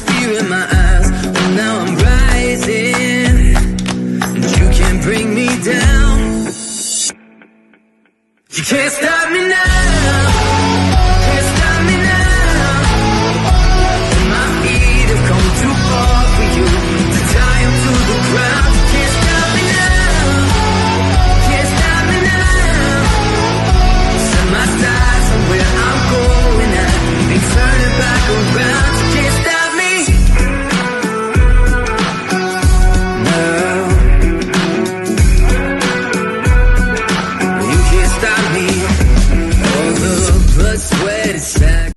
fear in my eyes. Oh, now I'm rising, and you can't bring me down. You can't stop me now. Can't stop me now. And my feet have come too far for you to tie them to the ground. You can't stop me now. Can't stop me now. Set my sights on where I'm going at and turn it back around. You can't stop me now. You can't stop me. All the blood, sweat, and sacrifice.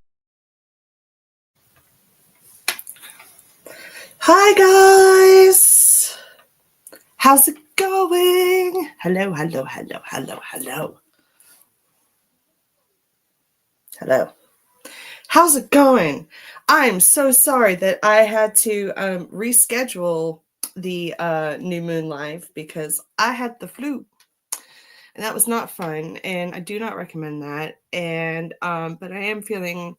Hi guys, how's it going? Hello. How's it going? I'm so sorry that I had to reschedule the new moon live because I had the flu, and that was not fun, and I do not recommend that. And but I am feeling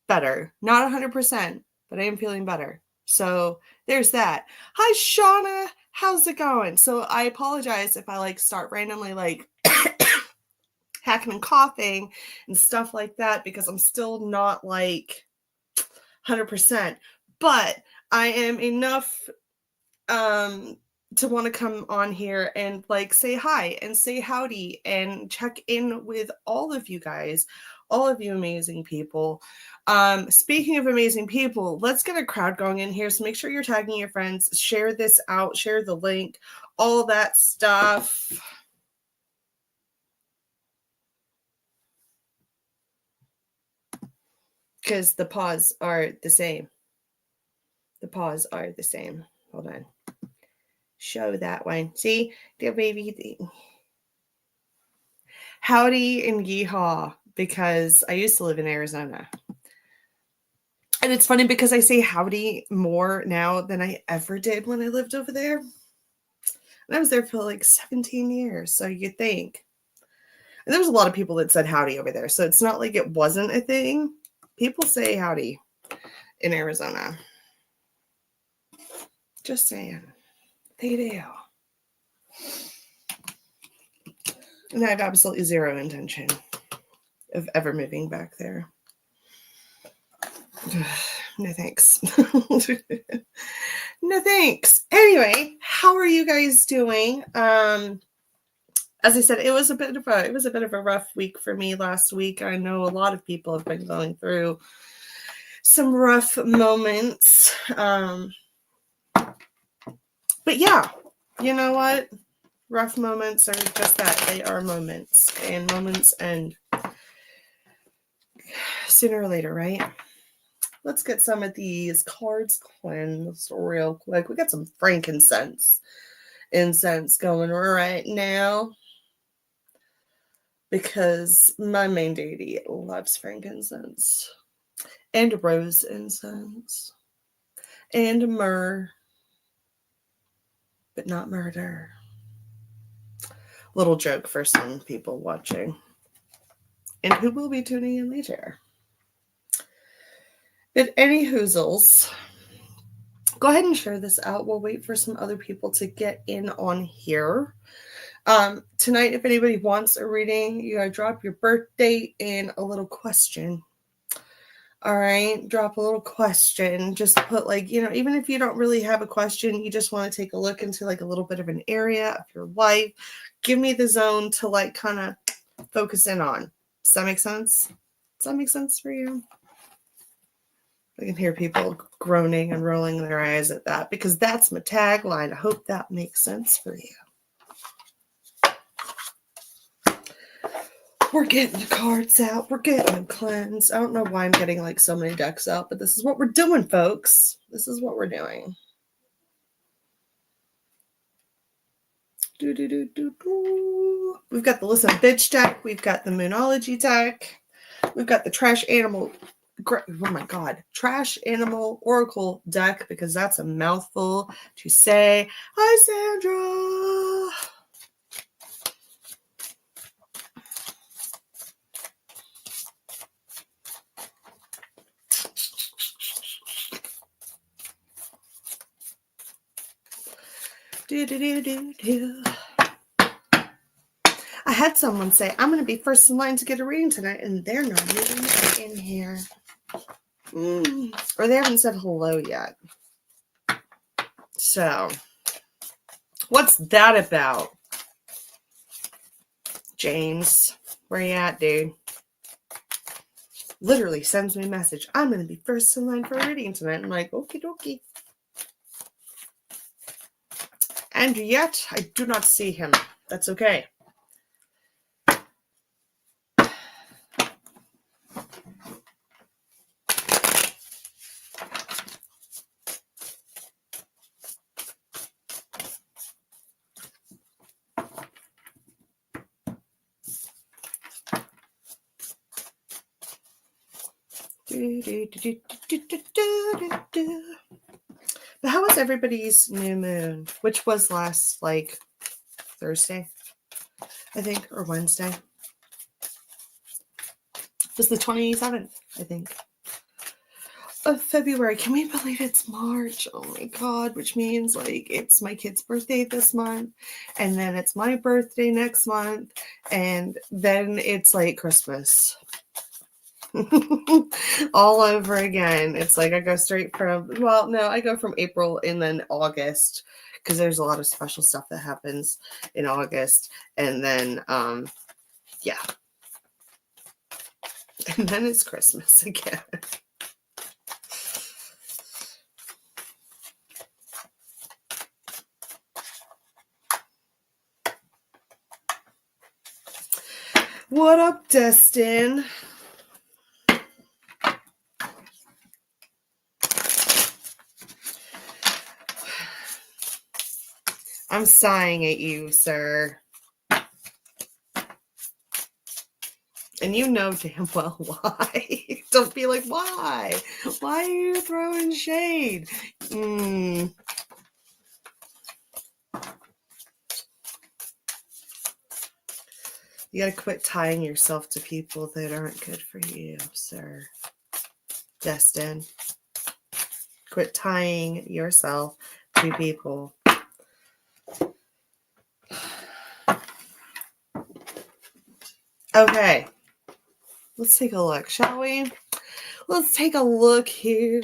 better, not 100%, but I am feeling better. So there's that. Hi, Shauna. How's it going? So I apologize if I start randomly hacking and coughing and stuff like that because I'm still not 100%. But I am enough to want to come on here and say hi and say howdy and check in with all of you guys, all of you amazing people. Speaking of amazing people, let's get a crowd going in here. So make sure you're tagging your friends, share this out, share the link, all that stuff. Because the paws are the same. The paws are the same. Hold on. Show that one. See? Dear baby. Howdy and yeehaw. Because I used to live in Arizona. And it's funny because I say howdy more now than I ever did when I lived over there. And I was there for 17 years. So you think. And there was a lot of people that said howdy over there. So it's not like it wasn't a thing. People say howdy in Arizona. Just saying. They do. And I have absolutely zero intention of ever moving back there. No thanks. No thanks. Anyway, how are you guys doing? As I said, it was a bit of a rough week for me last week. I know a lot of people have been going through some rough moments. But yeah, you know what? Rough moments are just that. They are moments. And moments end sooner or later, right? Let's get some of these cards cleansed real quick. We got some frankincense incense going right now. Because my main deity loves frankincense. And rose incense. And myrrh. But not murder. Little joke for some people watching. And who will be tuning in later. But any hoozles, go ahead and share this out. We'll wait for some other people to get in on here. Tonight, if anybody wants a reading, you gotta drop your birth date and a little question. All right, drop a little question. Just put even if you don't really have a question, you just want to take a look into a little bit of an area of your life. Give me the zone to kind of focus in on. Does that make sense? Does that make sense for you? I can hear people groaning and rolling their eyes at that because that's my tagline. I hope that makes sense for you. We're getting the cards out. We're getting them cleansed. I don't know why I'm getting so many decks out, but this is what we're doing, folks. This is what we're doing. We've got the Listen Bitch deck. We've got the Moonology deck. We've got the Trash Animal Oracle deck because that's a mouthful to say. Hi, Sandra. I had someone say, I'm going to be first in line to get a reading tonight, and they're not even in here. Or they haven't said hello yet. So, what's that about? James, where you at, dude? Literally sends me a message. I'm going to be first in line for a reading tonight. I'm like, okie dokie. And yet, I do not see him. That's okay. But how was everybody's new moon? Which was last, like, Thursday, I think, or Wednesday. It was the 27th, I think, of February. Can we believe it's March? Oh my God, which means, like, it's my kid's birthday this month, and then it's my birthday next month, and then it's, like, Christmas. All over again. It's like I go straight from, well, no, I go from April and then August, because there's a lot of special stuff that happens in August, and then yeah, and then it's Christmas again. What up, Destin? I'm sighing at you, sir. And you know damn well why. Don't be like, why? Why are you throwing shade? You gotta quit tying yourself to people that aren't good for you, sir. Destin. Quit tying yourself to people. Okay. Let's take a look, shall we? Let's take a look here.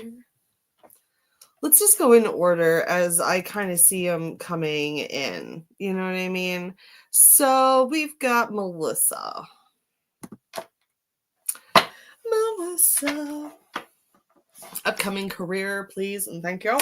Let's just go in order as I kind of see them coming in. You know what I mean? So we've got Melissa. Melissa. Upcoming career, please, and thank you.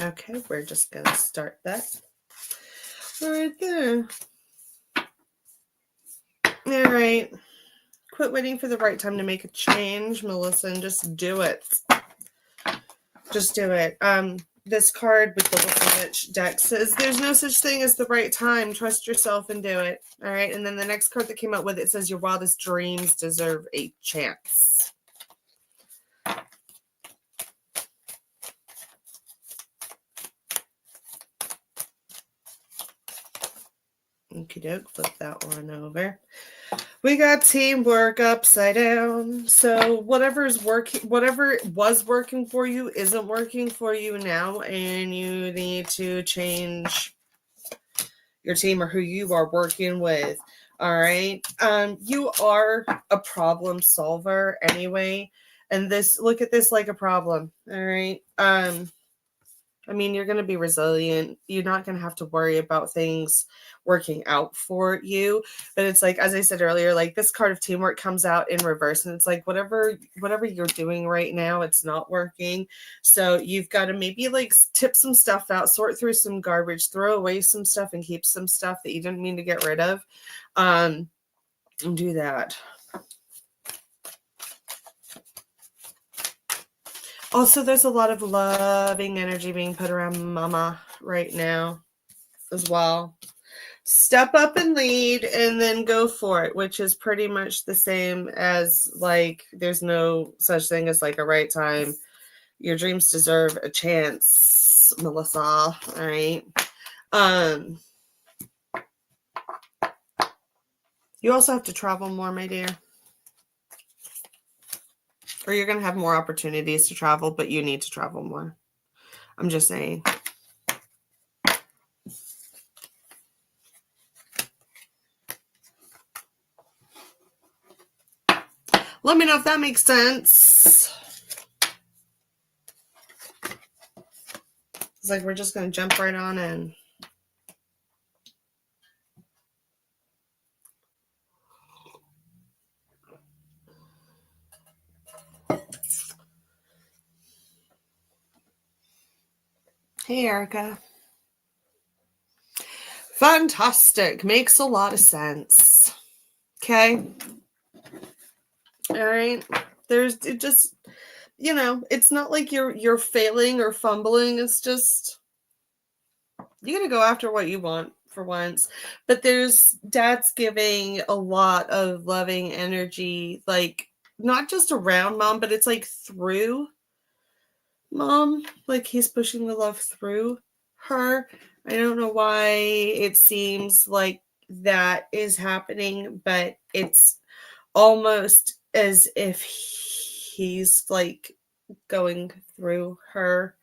Okay, we're just going to start that right there. All right. Quit waiting for the right time to make a change, Melissa, and just do it. Just do it. This card with the Little deck says there's no such thing as the right time. Trust yourself and do it. All right. And then the next card that came out with it says your wildest dreams deserve a chance. Okie doke, flip that one over. We got teamwork upside down. So whatever was working for you isn't working for you now, and you need to change your team or who you are working with. All right. You are a problem solver anyway, and look at this like a problem. All right. I mean, you're going to be resilient. You're not going to have to worry about things working out for you. But it's like, as I said earlier, like this card of teamwork comes out in reverse. And it's like, whatever you're doing right now, it's not working. So you've got to maybe like tip some stuff out, sort through some garbage, throw away some stuff and keep some stuff that you didn't mean to get rid of. And do that. Also, there's a lot of loving energy being put around Mama right now as well. Step up and lead and then go for it, which is pretty much the same as like there's no such thing as like a right time. Your dreams deserve a chance, Melissa. All right. You also have to travel more, my dear. Or you're going to have more opportunities to travel, but you need to travel more. I'm just saying. Let me know if that makes sense. It's like we're just going to jump right on in. Hey, Erica. Fantastic. Makes a lot of sense. Okay. All right. It just, it's not like you're failing or fumbling. It's just, you got to go after what you want for once. But dad's giving a lot of loving energy, like not just around mom, but it's like through mom. Like he's pushing the love through her. I don't know why it seems like that is happening, but it's almost as if he's like going through her,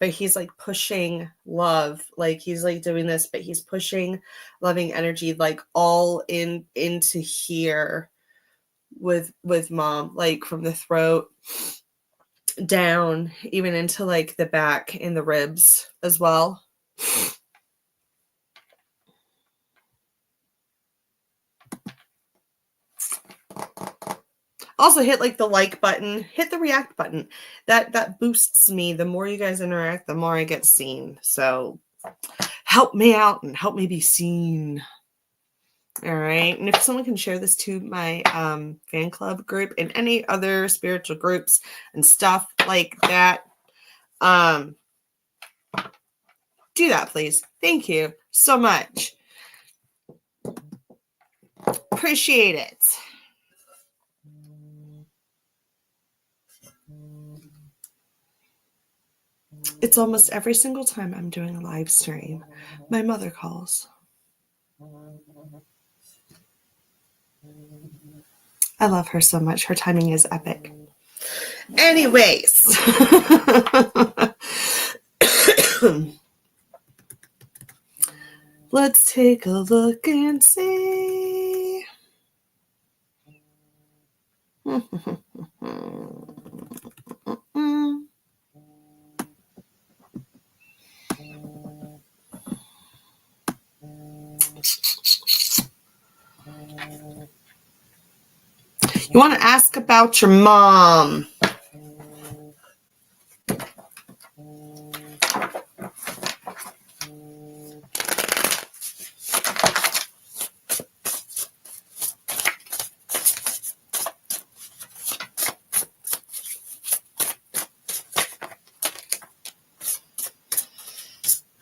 but he's like pushing love, like he's like doing this, but he's pushing loving energy like all into here with mom, like from the throat down even into like the back in the ribs as well. Also hit like the like button, hit the react button. That boosts me. The more you guys interact, the more I get seen. So help me out and help me be seen. All right. And if someone can share this to my fan club group and any other spiritual groups and stuff like that, do that, please. Thank you so much. Appreciate it. It's almost every single time I'm doing a live stream, my mother calls. I love her so much. Her timing is epic. Anyways. Let's take a look and see. You want to ask about your mom.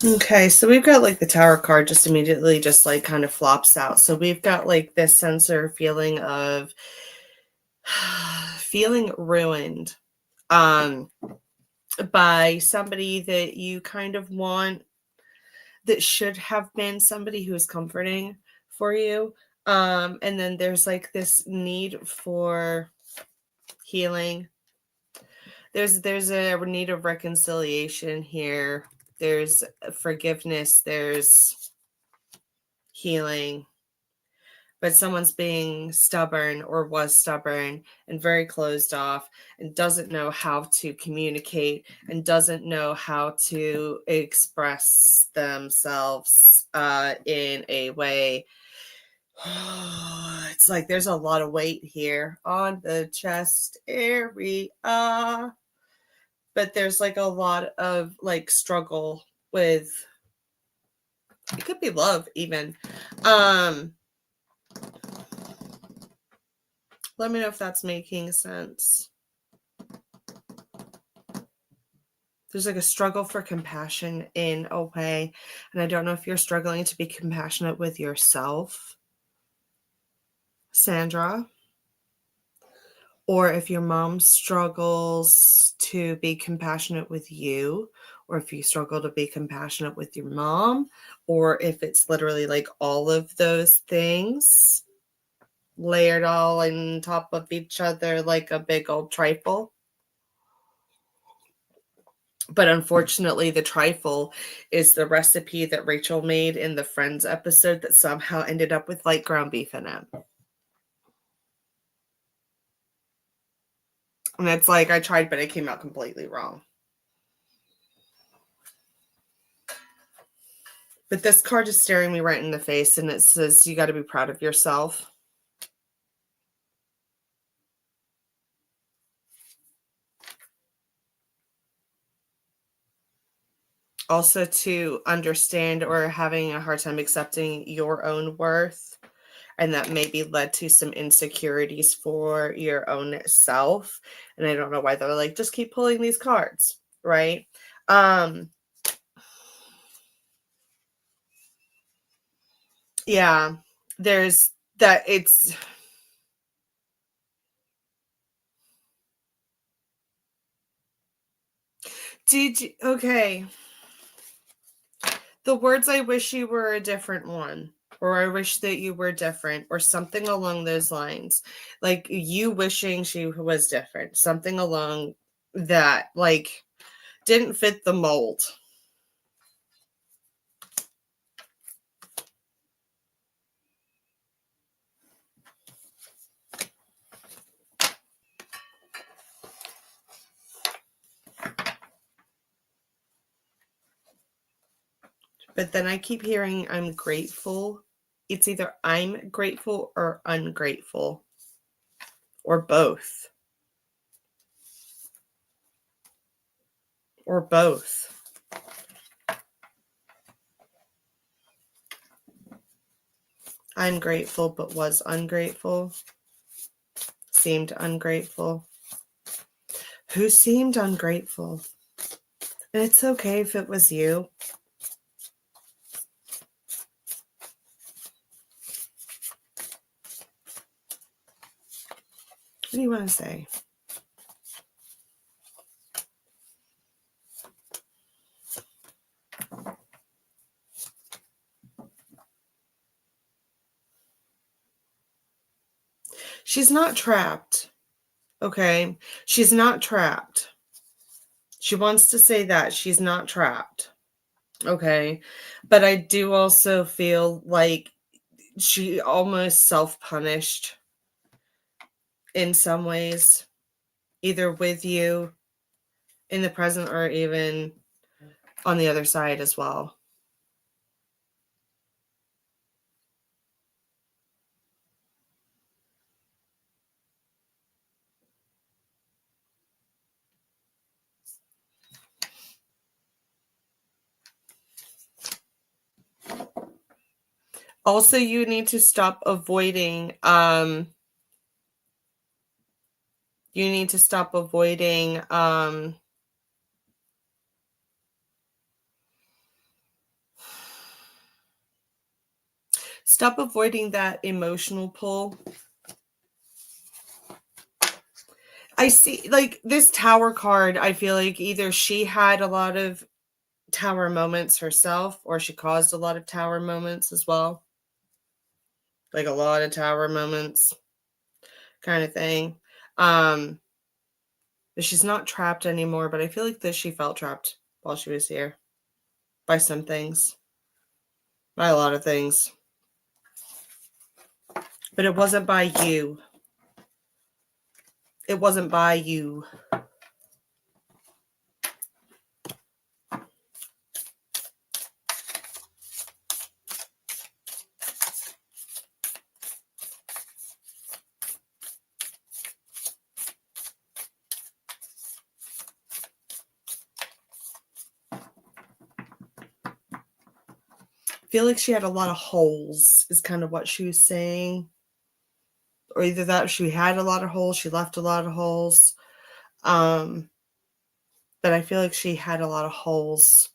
Okay, so we've got like the Tower card just immediately just like kind of flops out. So we've got like this sense or feeling of feeling ruined by somebody that you kind of want, that should have been somebody who is comforting for you. And then there's like this need for healing. There's a need of reconciliation here. There's forgiveness. There's healing. But someone's being stubborn or was stubborn and very closed off and doesn't know how to communicate and doesn't know how to express themselves in a way. It's like there's a lot of weight here on the chest area, but there's like a lot of like struggle with, it could be love even. Let me know if that's making sense. There's like a struggle for compassion in a way. And I don't know if you're struggling to be compassionate with yourself, Sandra, or if your mom struggles to be compassionate with you, or if you struggle to be compassionate with your mom, or if it's literally like all of those things. layered all on top of each other like a big old trifle. But unfortunately, the trifle is the recipe that Rachel made in the Friends episode that somehow ended up with like ground beef in it. And it's like, I tried, but it came out completely wrong. But this card is staring me right in the face, and it says, you got to be proud of yourself. Also, to understand or having a hard time accepting your own worth, and that maybe led to some insecurities for your own self. And I don't know why they're like, just keep pulling these cards, right? Yeah, there's that. It's okay. The words, I wish you were a different one, or I wish that you were different, or something along those lines. Like you wishing she was different, something along that, like, didn't fit the mold. But then I keep hearing I'm grateful. It's either I'm grateful or ungrateful, or both. Or both. I'm grateful, but was ungrateful. Seemed ungrateful. Who seemed ungrateful? And it's okay if it was you. What do you want to say? She's not trapped. Okay? She's not trapped. She wants to say that she's not trapped. Okay? But I do also feel like she almost self-punished in some ways, either with you in the present or even on the other side as well. Also, you need to stop avoiding you need to stop avoiding stop avoiding that emotional pull. I see, like, this Tower card, I feel like either she had a lot of Tower moments herself, or she caused a lot of Tower moments as well. Like a lot of Tower moments kind of thing. But she's not trapped anymore, but I feel like that she felt trapped while she was here by some things. By a lot of things. But it wasn't by you. It wasn't by you. I feel like she had a lot of holes, is kind of what she was saying. Or either that, she had a lot of holes, she left a lot of holes. But I feel like she had a lot of holes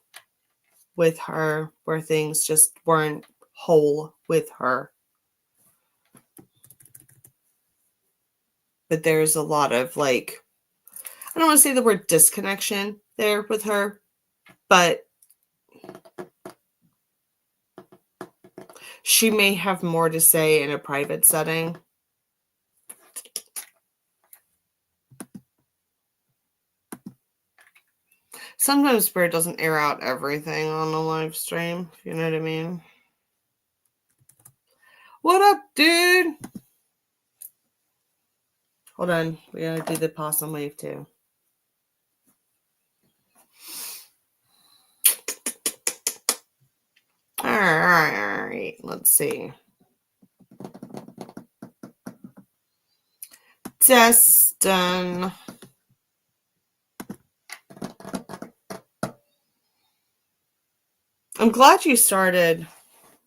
with her where things just weren't whole with her. But there's a lot of, like, I don't want to say the word disconnection there with her, but she may have more to say in a private setting Sometimes Spirit doesn't air out everything on a live stream, if you know what I mean. What up, dude? Hold on. We gotta do the possum wave, too. All right. Let's see. Destin. I'm glad you started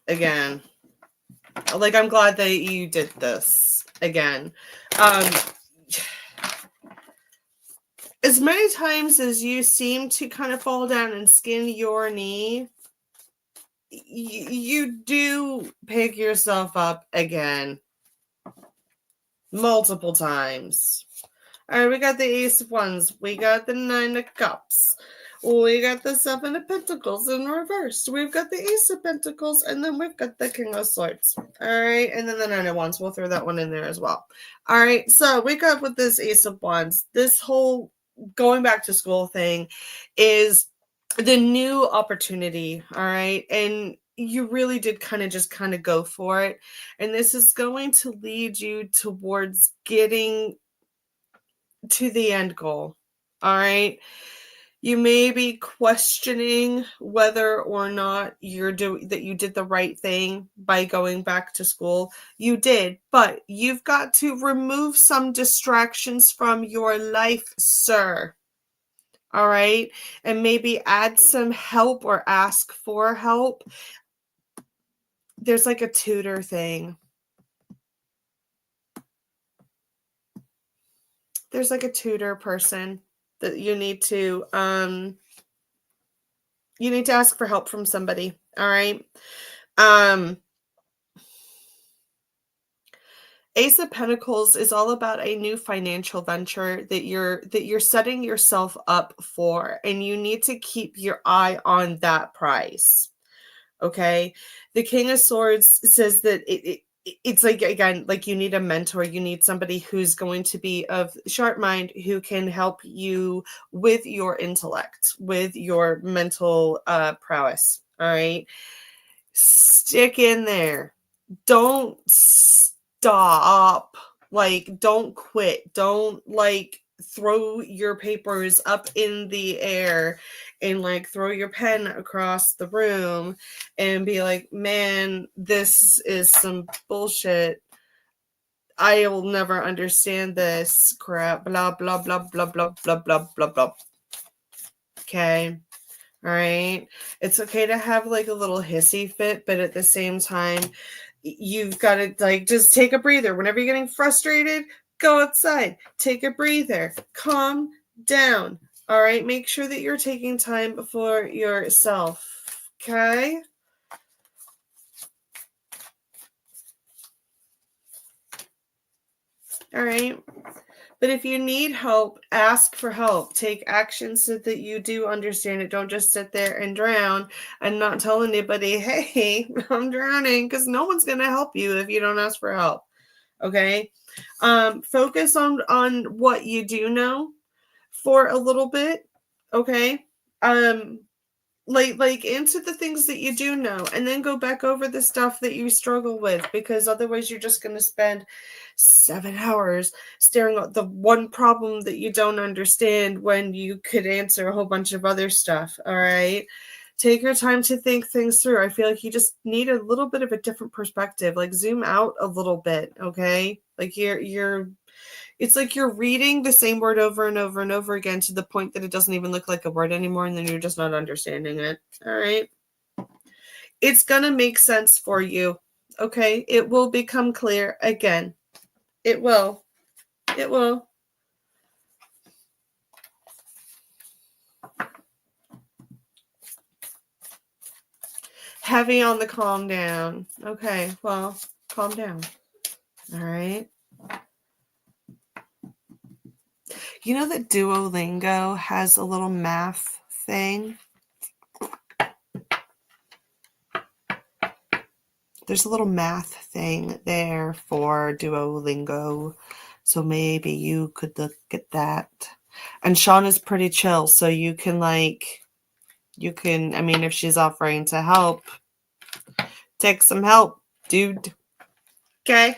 again. Like, I'm glad that you did this again. As many times as you seem to kind of fall down and skin your knee, you do pick yourself up again. Multiple times. All right, we got the Ace of Wands. We got the Nine of Cups. We got the Seven of Pentacles in reverse. We've got the Ace of Pentacles, and then we've got the King of Swords. All right, and then the Nine of Wands. We'll throw that one in there as well. All right, so we got with this Ace of Wands. This whole going back to school thing is the new opportunity. All right, and you really did kind of go for it. And this is going to lead you towards getting to the end goal. All right. You may be questioning whether or not you did the right thing by going back to school. You did, but you've got to remove some distractions from your life, sir. All right. And maybe add some help or ask for help. There's like a tutor thing. There's like a tutor person that you need to ask for help from somebody. All right. Ace of Pentacles is all about a new financial venture that you're setting yourself up for, and you need to keep your eye on that prize. Okay. The King of Swords says that it's like, again, like you need a mentor. You need somebody who's going to be of sharp mind, who can help you with your intellect, with your mental prowess. All right. Stick in there. Don't stop. Like, don't quit. Don't like throw your papers up in the air and like throw your pen across the room and be like, man, this is some bullshit. I will never understand this crap. Blah, blah, blah, blah, blah, blah, blah, blah, blah. Okay. All right. It's okay to have like a little hissy fit, but at the same time, you've got to like just take a breather. Whenever you're getting frustrated, go outside, take a breather, calm down. All right. Make sure that you're taking time for yourself. Okay. All right. But if you need help, ask for help. Take action so that you do understand it. Don't just sit there and drown and not tell anybody, hey, I'm drowning, because no one's going to help you if you don't ask for help. Okay? Focus on what you do know for a little bit. Okay? Like into the things that you do know, and then go back over the stuff that you struggle with, because otherwise you're just going to spend 7 hours staring at the one problem that you don't understand when you could answer a whole bunch of other stuff. All right. Take your time to think things through. I feel like you just need a little bit of a different perspective. Like zoom out a little bit. Okay. Like it's like you're reading the same word over and over and over again to the point that it doesn't even look like a word anymore, and then you're just not understanding it. All right. It's going to make sense for you. Okay. It will become clear again. It will. It will. Heavy on the calm down. Okay. Well, calm down. All right. You know that Duolingo has a little math thing? There's a little math thing there for Duolingo. So maybe you could look at that. And Sean is pretty chill, so you can I mean, if she's offering to help, take some help, dude. Okay?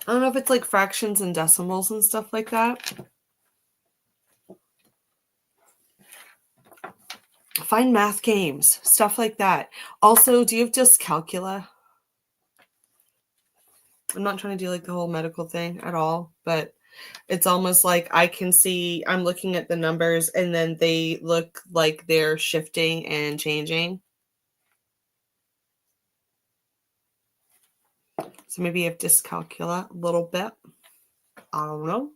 I don't know if it's like fractions and decimals and stuff like that. Find math games, stuff like that. Also, do you have dyscalculia? I'm not trying to do like the whole medical thing at all, but it's almost like I can see, I'm looking at the numbers and then they look like they're shifting and changing. So maybe you have dyscalculia a little bit. I don't know.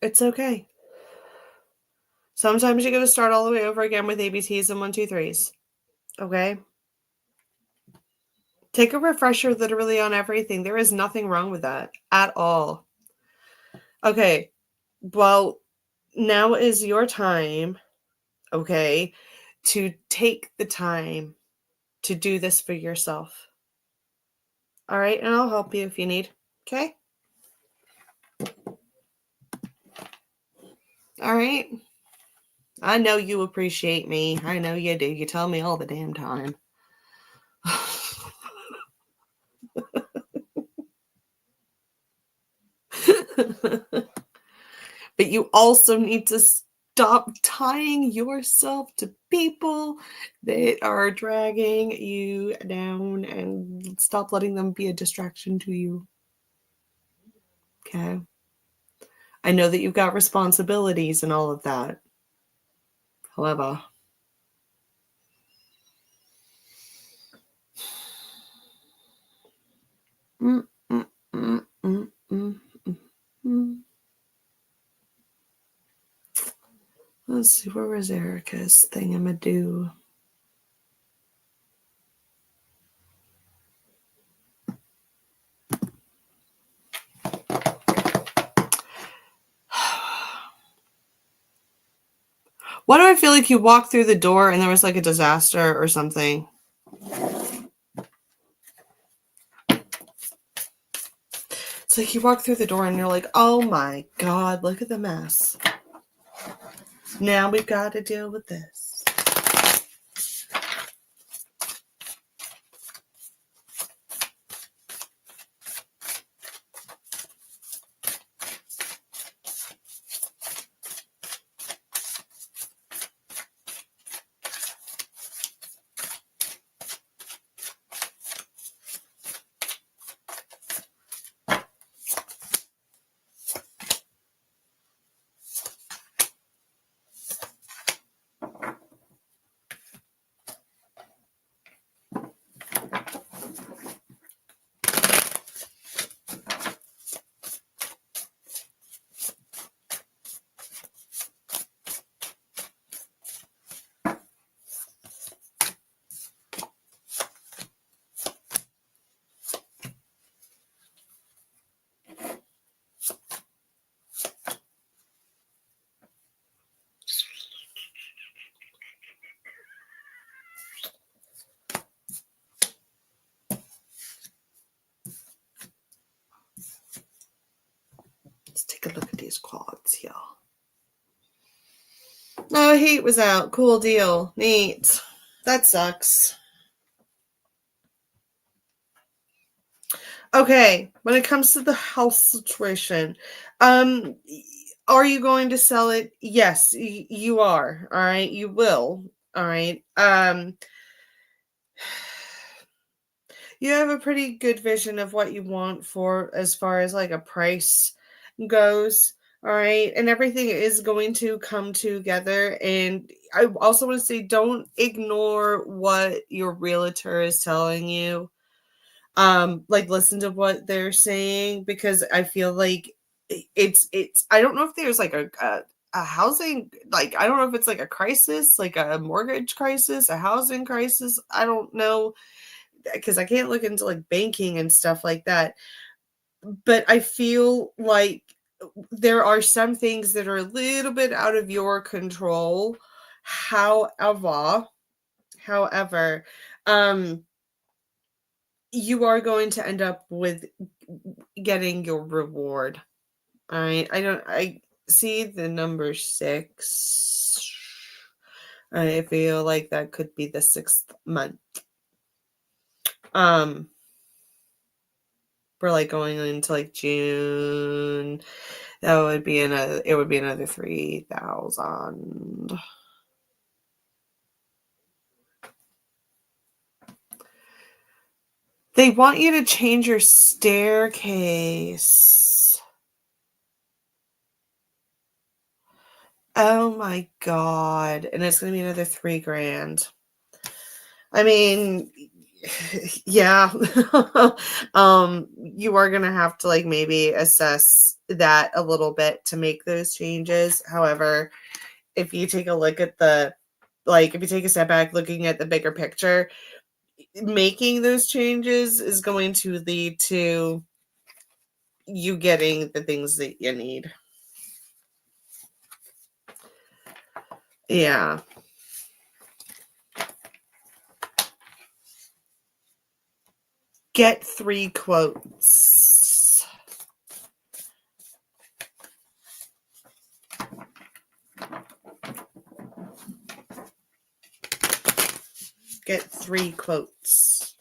It's okay. Sometimes you're going to start all the way over again with ABTs and 1, 2, 3s. Okay? Take a refresher literally on everything. There is nothing wrong with that at all. Okay. Well, now is your time, okay, to take the time to do this for yourself. All right? And I'll help you if you need. Okay? All right? I know you appreciate me. I know you do. You tell me all the damn time. But you also need to stop tying yourself to people that are dragging you down and stop letting them be a distraction to you. Okay? I know that you've got responsibilities and all of that. However, let's see, where was Erica's thingamadoo? Why do I feel like you walked through the door and there was like a disaster or something? It's like you walk through the door and you're like, oh my God, look at the mess. Now we've got to deal with this. Let's take a look at these cards here. Oh, heat was out. Cool deal. Neat. That sucks. Okay, when it comes to the house situation, are you going to sell it? Yes, you are. All right, you will. All right. You have a pretty good vision of what you want for as far as like a price goes. All right. And everything is going to come together. And I also want to say don't ignore what your realtor is telling you. Like listen to what they're saying, because I feel like it's I don't know if there's like a housing, like I don't know if it's like a crisis, like a mortgage crisis, a housing crisis. I don't know, because I can't look into like banking and stuff like that. But I feel like there are some things that are a little bit out of your control. However, you are going to end up with getting your reward. All right. I see the number 6. I feel like that could be the 6th month. We're like going into like June. It would be another 3,000. They want you to change your staircase. Oh my God. And it's going to be another 3,000. I mean, yeah. You are going to have to like maybe assess that a little bit to make those changes. However, if you take a look at if you take a step back looking at the bigger picture, making those changes is going to lead to you getting the things that you need. Yeah. Get 3 quotes. Get 3 quotes.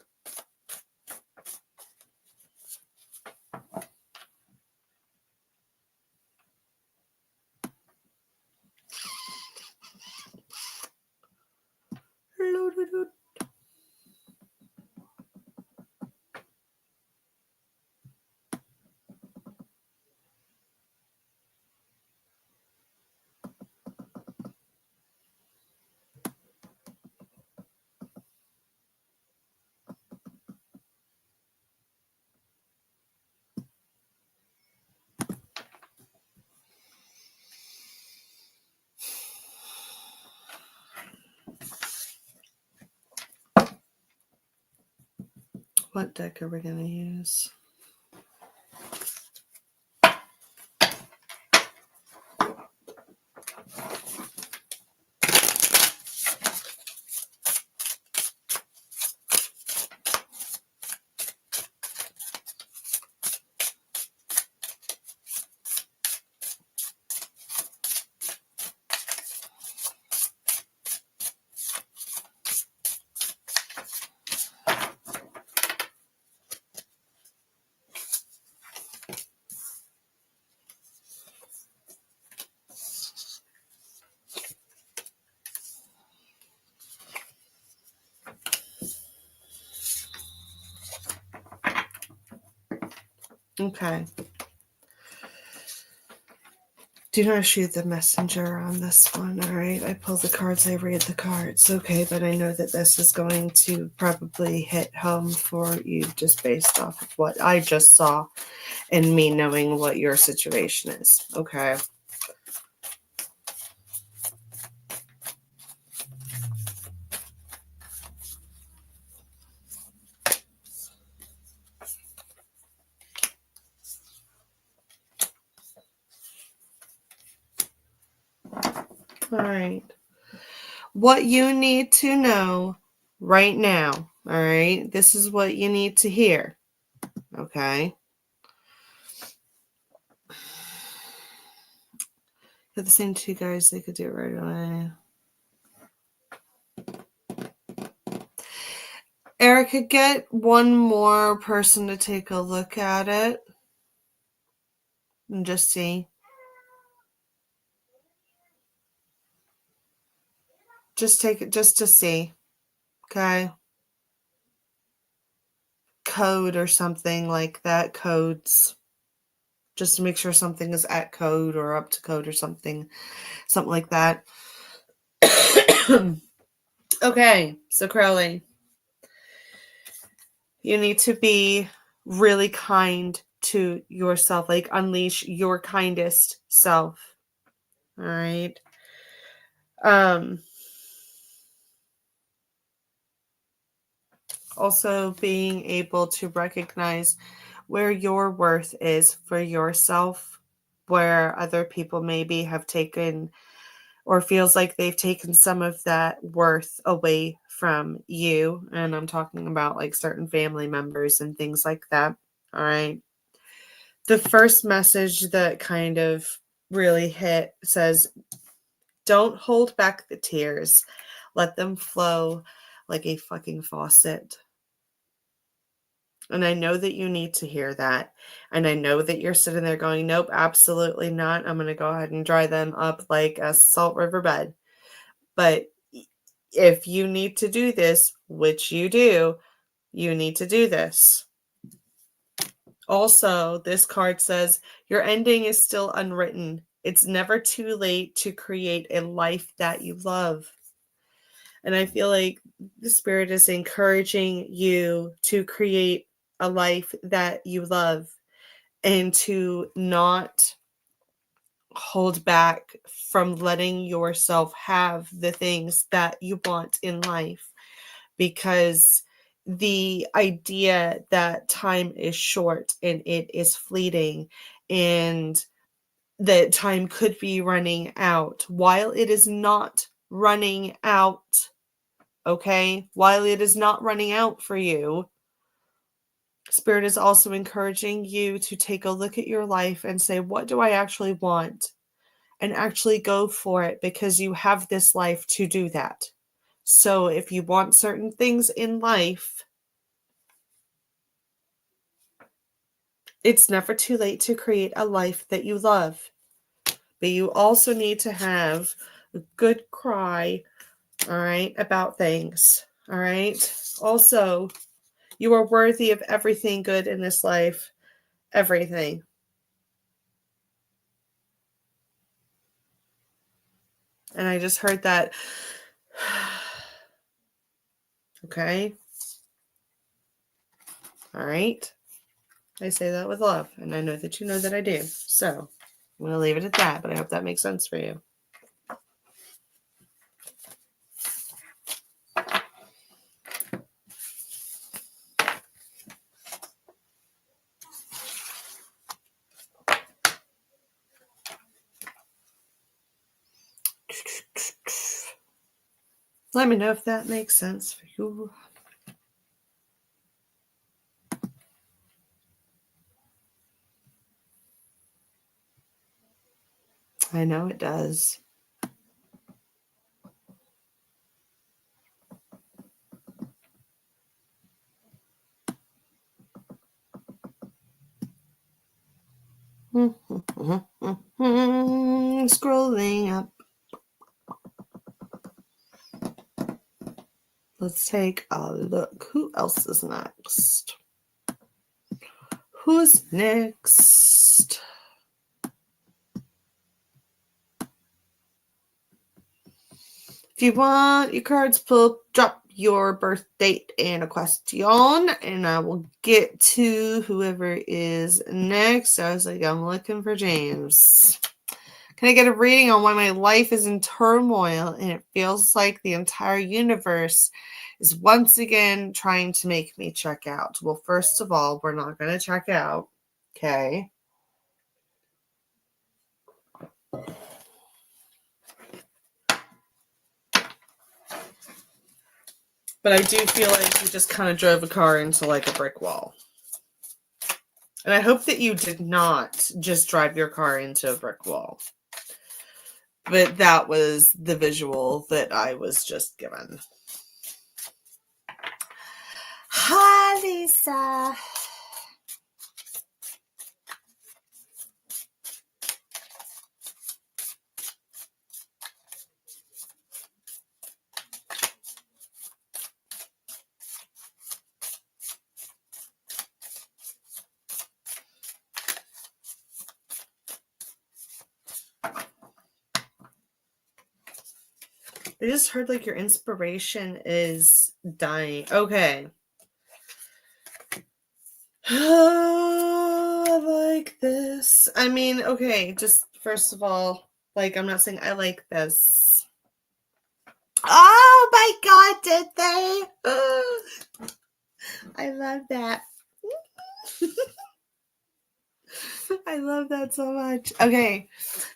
What deck are we going to use? Okay. Do not shoot the messenger on this one, all right? I pull the cards, I read the cards, okay, but I know that this is going to probably hit home for you just based off of what I just saw and me knowing what your situation is, okay? All right. What you need to know right now, all right? This is what you need to hear, okay? They're the same 2 guys, they could do it right away. Erica, get one more person to take a look at it and just see. Just take it just to see. Okay. Code or something like that. Codes. Just to make sure something is at code or up to code or something. Something like that. Okay. So Crowley, you need to be really kind to yourself. Like unleash your kindest self. All right. Also being able to recognize where your worth is for yourself. where other people maybe have taken or feels like they've taken some of that worth away from you. And I'm talking about like certain family members and things like that. All right. The first message that kind of really hit says, don't hold back the tears. Let them flow like a fucking faucet. And I know that you need to hear that. And I know that you're sitting there going, nope, absolutely not. I'm going to go ahead and dry them up like a salt river bed. But if you need to do this, which you do, you need to do this. Also, this card says, your ending is still unwritten. It's never too late to create a life that you love. And I feel like the Spirit is encouraging you to create a life that you love and to not hold back from letting yourself have the things that you want in life, because the idea that time is short and it is fleeting and that time could be running out, while it is not running out, okay, while it is not running out for you, Spirit is also encouraging you to take a look at your life and say, what do I actually want? And actually go for it, because you have this life to do that. So if you want certain things in life, it's never too late to create a life that you love. But you also need to have a good cry, all right, about things, all right? Also, you are worthy of everything good in this life. Everything. And I just heard that. Okay. All right. I say that with love, and I know that you know that I do. So I'm going to leave it at that, but I hope that makes sense for you. Let me know if that makes sense for you. I know it does. Scrolling up. Let's take a look. Who else is next? Who's next? If you want your cards pulled, drop your birth date and a question, and I will get to whoever is next. I was like, I'm looking for James. Can I get a reading on why my life is in turmoil and it feels like the entire universe is once again trying to make me check out? Well, first of all, we're not going to check out. Okay. But I do feel like you just kind of drove a car into like a brick wall. And I hope that you did not just drive your car into a brick wall. But that was the visual that I was just given. Hi, Lisa. I just heard like your inspiration is dying. Okay. Oh, I like this. I mean, okay, just first of all, like, I'm not saying I like this. Oh my God, did they? I love that. I love that so much. Okay.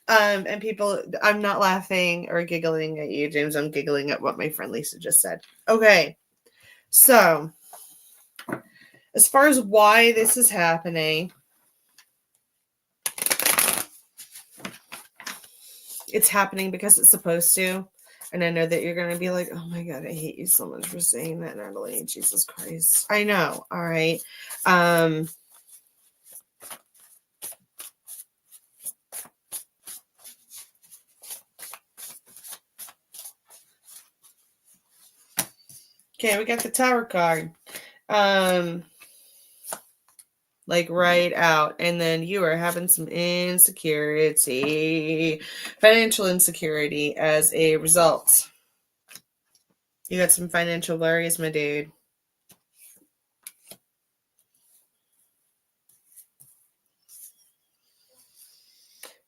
And people, I'm not laughing or giggling at you, James. I'm giggling at what my friend Lisa just said. Okay. So, as far as why this is happening, it's happening because it's supposed to. And I know that you're going to be like, oh my God, I hate you so much for saying that, Natalie. Jesus Christ. I know. All right. Okay, we got the Tower card. Like right out. And then you are having some insecurity, financial insecurity as a result. You got some financial worries, my dude.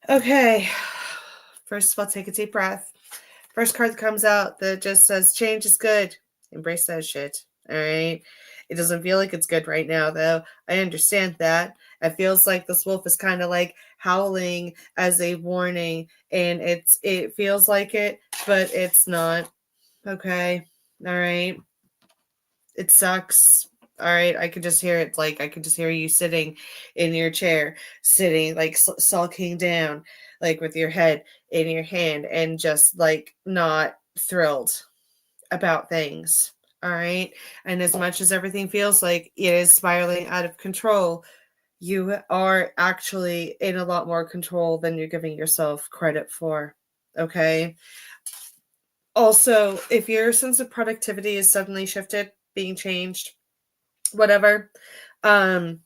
Okay. First of all, take a deep breath. First card that comes out that just says change is good. Embrace that shit. All right. It doesn't feel like it's good right now, though. I understand that. It feels like this wolf is kind of like howling as a warning, and it feels like it, but it's not. Okay. All right. It sucks. All right. I could just hear it. Like, I could just hear you sitting in your chair, sitting like sulking down, like with your head in your hand and just like not thrilled about things. All right. And as much as everything feels like it is spiraling out of control, you are actually in a lot more control than you're giving yourself credit for. Okay. Also, if your sense of productivity is suddenly shifted, being changed, whatever, don't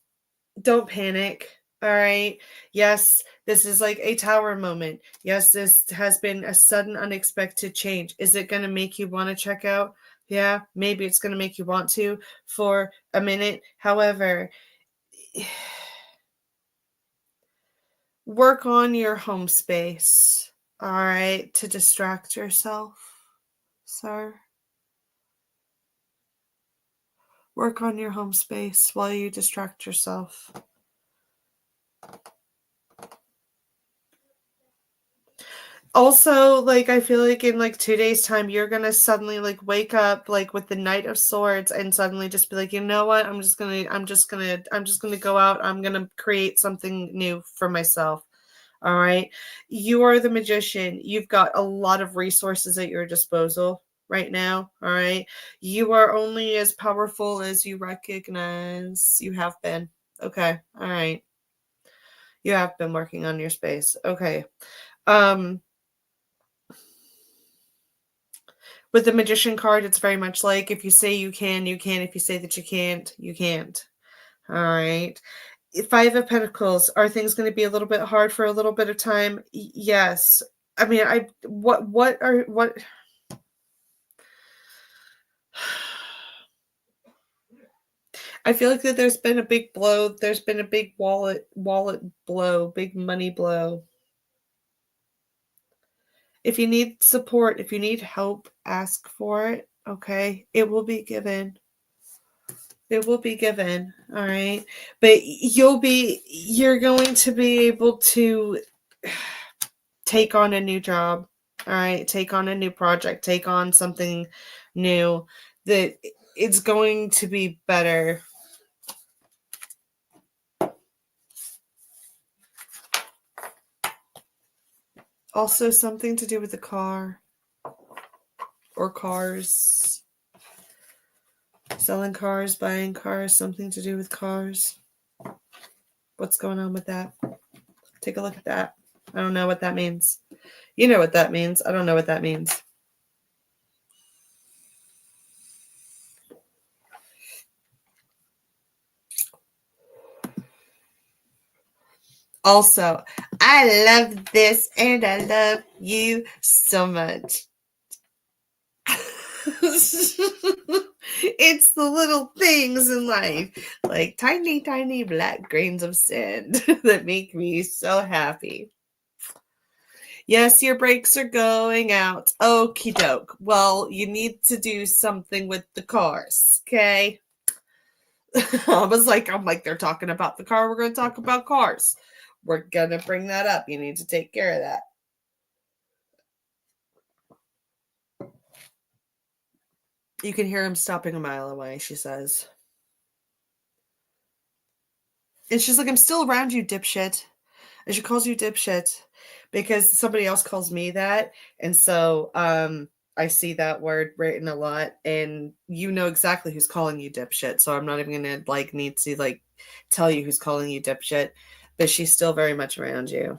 panic. All right. Yes, this is like a tower moment. Yes, this has been a sudden, unexpected change. Is it going to make you want to check out? Yeah, maybe it's going to make you want to for a minute. However, work on your home space. All right, to distract yourself, sir. Work on your home space while you distract yourself. Also, like, I feel like in like 2 days time, you're gonna suddenly like wake up like with the Knight of Swords and suddenly just be like, you know what? I'm just gonna go out. I'm gonna create something new for myself. All right. You are the magician. You've got a lot of resources at your disposal right now. All right. You are only as powerful as you recognize you have been. Okay. All right. You have been working on your space. Okay. With the magician card, it's very much like if you say you can, you can. If you say that you can't, you can't. All right. Five of Pentacles. Are things going to be a little bit hard for a little bit of time? Yes. I mean, what I feel like that there's been a big blow. There's been a big wallet blow, big money blow. If you need support, if you need help, ask for it. Okay. It will be given. It will be given. All right. But you're going to be able to take on a new job. All right. Take on a new project. Take on something new that it's going to be better. Also, something to do with the car or cars. Selling cars, buying cars, something to do with cars. What's going on with that? Take a look at that. I don't know what that means. You know what that means. I don't know what that means. Also, I love this and I love you so much. It's the little things in life, like tiny, tiny black grains of sand that make me so happy. Yes, your brakes are going out. Okie doke. Well, you need to do something with the cars, okay? I'm like, they're talking about the car. We're going to talk about cars. We're gonna bring that up. You need to take care of that. You can hear him stopping a mile away, she says. And she's like, I'm still around you, dipshit. And she calls you dipshit because somebody else calls me that. And so I see that word written a lot, and you know exactly who's calling you dipshit. So I'm not even gonna need to tell you who's calling you dipshit, but she's still very much around you.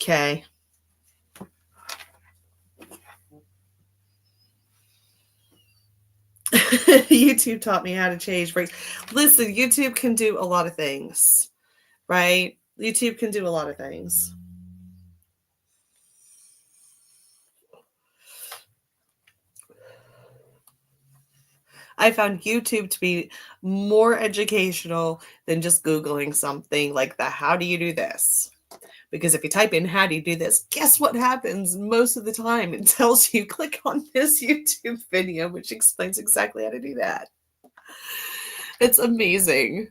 Okay. YouTube taught me how to change breaks. Listen, YouTube can do a lot of things, right? YouTube can do a lot of things. I found YouTube to be more educational than just Googling something like the how do you do this? Because if you type in how do you do this, guess what happens most of the time? It tells you click on this YouTube video, which explains exactly how to do that. It's amazing.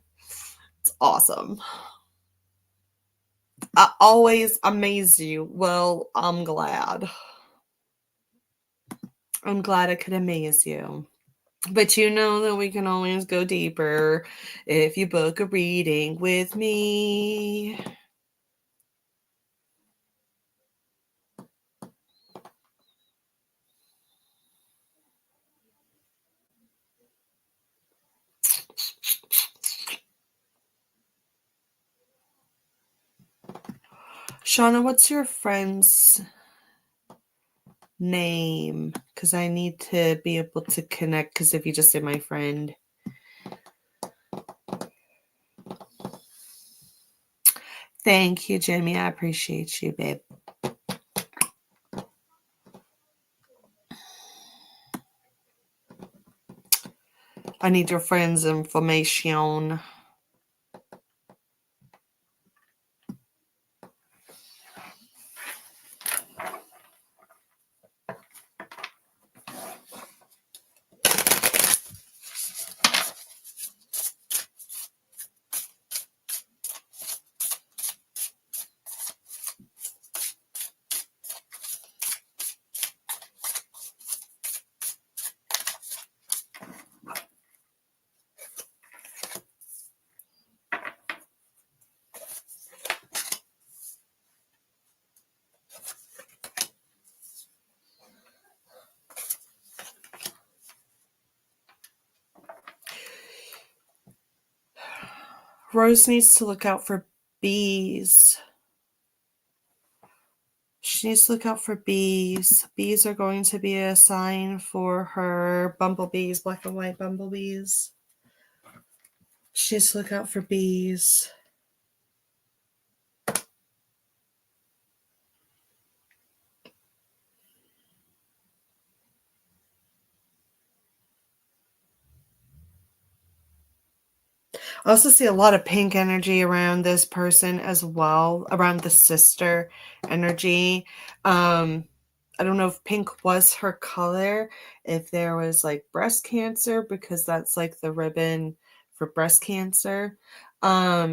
It's awesome. I always amaze you. Well, I'm glad. I'm glad I could amaze you. But you know that we can always go deeper if you book a reading with me. Shauna, what's your friend's name? Because I need to be able to connect, because if you just say my friend. Thank you, Jimmy. I appreciate you, babe. I need your friend's information. Rose needs to look out for bees. She needs to look out for bees. Bees are going to be a sign for her. Bumblebees, black and white bumblebees. She needs to look out for bees. I also see a lot of pink energy around this person as well, around the sister energy. I don't know if pink was her color, if there was like breast cancer, because that's like the ribbon for breast cancer. I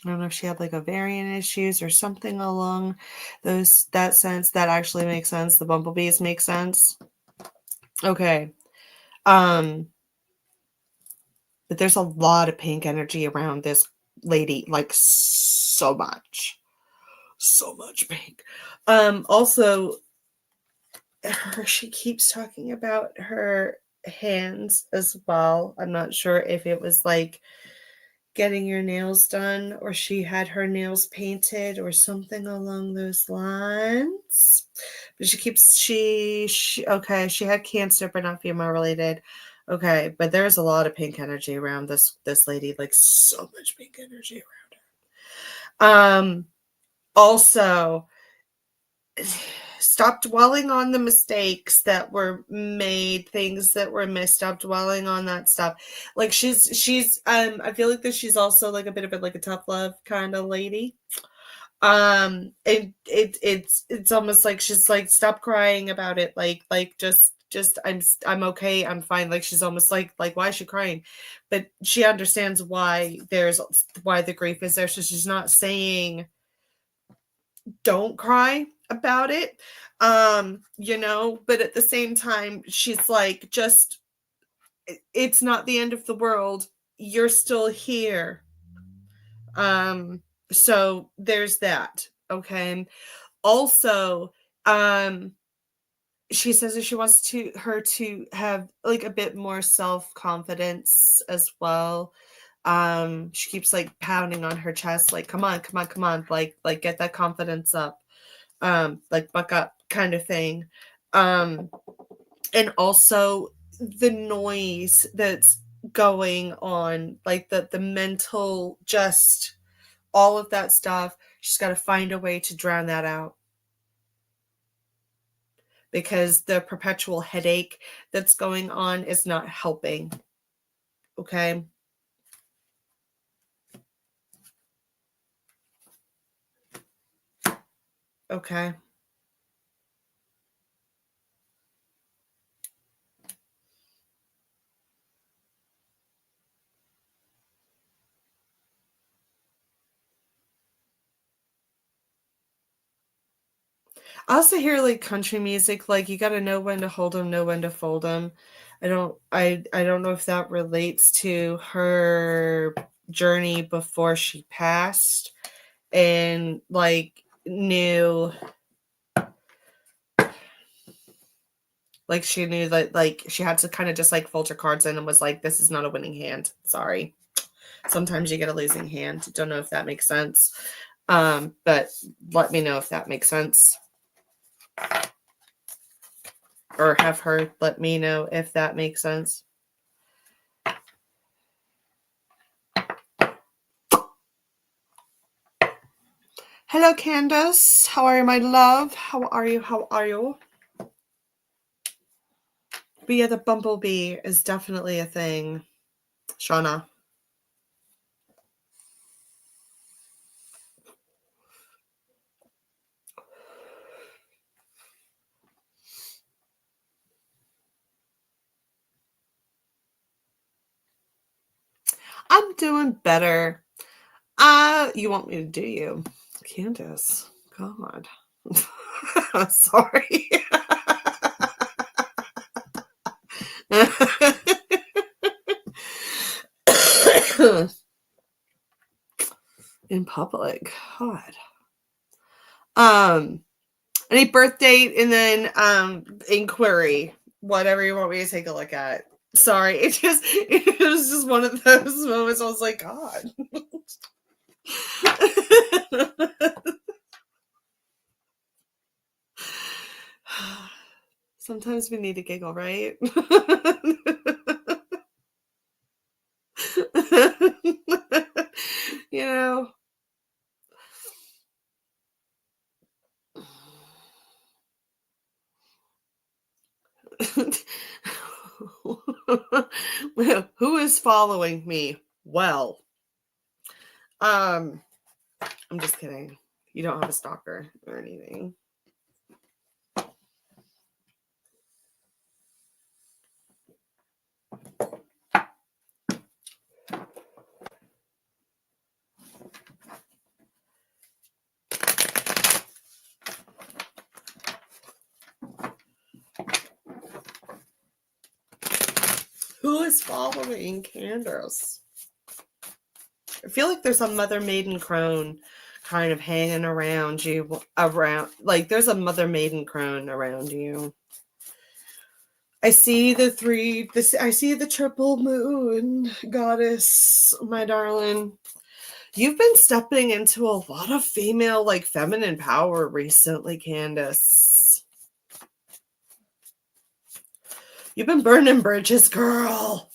don't know if she had like ovarian issues or something along that sense. That actually makes sense. The bumblebees make sense. Okay. But there's a lot of pink energy around this lady, like so much pink. Also, she keeps talking about her hands as well. I'm not sure if it was like getting your nails done, or she had her nails painted, or something along those lines. But she okay, she had cancer, but not female related. Okay, but there's a lot of pink energy around this lady, like so much pink energy around her. Also, stop dwelling on the mistakes that were made, things that were missed. Stop dwelling on that stuff. Like she's I feel like that she's also like a bit of a tough love kind of lady. It's almost like she's like, stop crying about it, like just just I'm okay, I'm fine. Like she's almost like why is she crying? But she understands why the grief is there. So she's not saying don't cry about it. But at the same time, she's like, just it's not the end of the world. You're still here. So there's that. Okay. Also, she says that she wants her to have like a bit more self-confidence as well. She keeps like pounding on her chest, like, come on, come on, come on, like get that confidence up. Like buck up kind of thing. And also the noise that's going on, like the mental, just all of that stuff. She's got to find a way to drown that out, because the perpetual headache that's going on is not helping. Okay. Okay. I also hear like country music, like you got to know when to hold them, know when to fold them. I don't know if that relates to her journey before she passed and like knew, like she knew that like she had to kind of just like fold her cards in and was like, this is not a winning hand. Sorry. Sometimes you get a losing hand. Don't know if that makes sense. But let me know if that makes sense. Or have her let me know if that makes sense. Hello, Candace. How are you, my love? How are you? How are you? But yeah, the bumblebee is definitely a thing, Shauna. I'm doing better. You want me to do you? Candace. God. Sorry. In public. God. Any birth date and then inquiry. Whatever you want me to take a look at. Sorry. It was just one of those moments I was like, God. Sometimes we need to giggle, right? You know. Who is following me? Well, I'm just kidding. You don't have a stalker or anything. Who is following Candace? I feel like there's a mother maiden crone kind of hanging around you, like there's a mother maiden crone around you. I see I see the triple moon goddess, my darling. You've been stepping into a lot of female, like feminine power recently, Candace. You've been burning bridges, girl.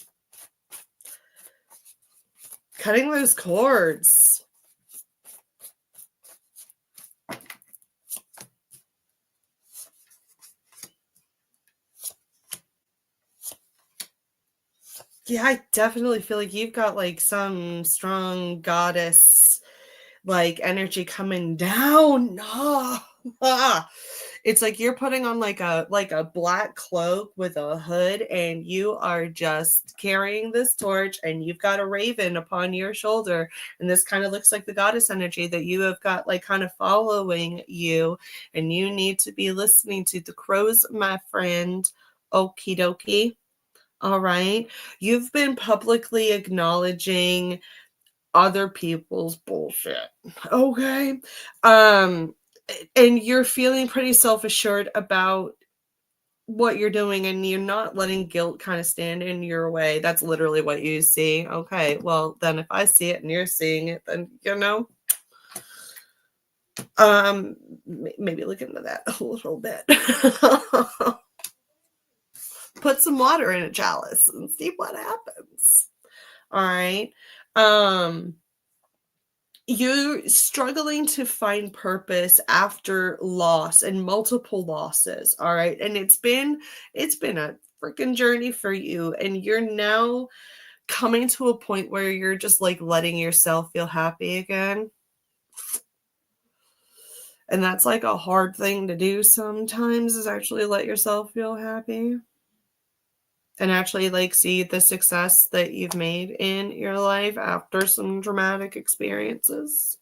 Cutting those cords. Yeah, I definitely feel like you've got like some strong goddess like energy coming down. It's like you're putting on like a black cloak with a hood, and you are just carrying this torch, and you've got a raven upon your shoulder, and this kind of looks like the goddess energy that you have got like kind of following you, and you need to be listening to the crows, my friend. Okie dokie. All right. You've been publicly acknowledging other people's bullshit. Okay. And you're feeling pretty self-assured about what you're doing, and you're not letting guilt kind of stand in your way. That's literally what you see. Okay. Well, then if I see it and you're seeing it, then maybe look into that a little bit. Put some water in a chalice and see what happens. All right. You're struggling to find purpose after loss and multiple losses. All right. And it's been a freaking journey for you. And you're now coming to a point where you're just like letting yourself feel happy again. And that's like a hard thing to do sometimes, is actually let yourself feel happy. And actually like see the success that you've made in your life after some traumatic experiences.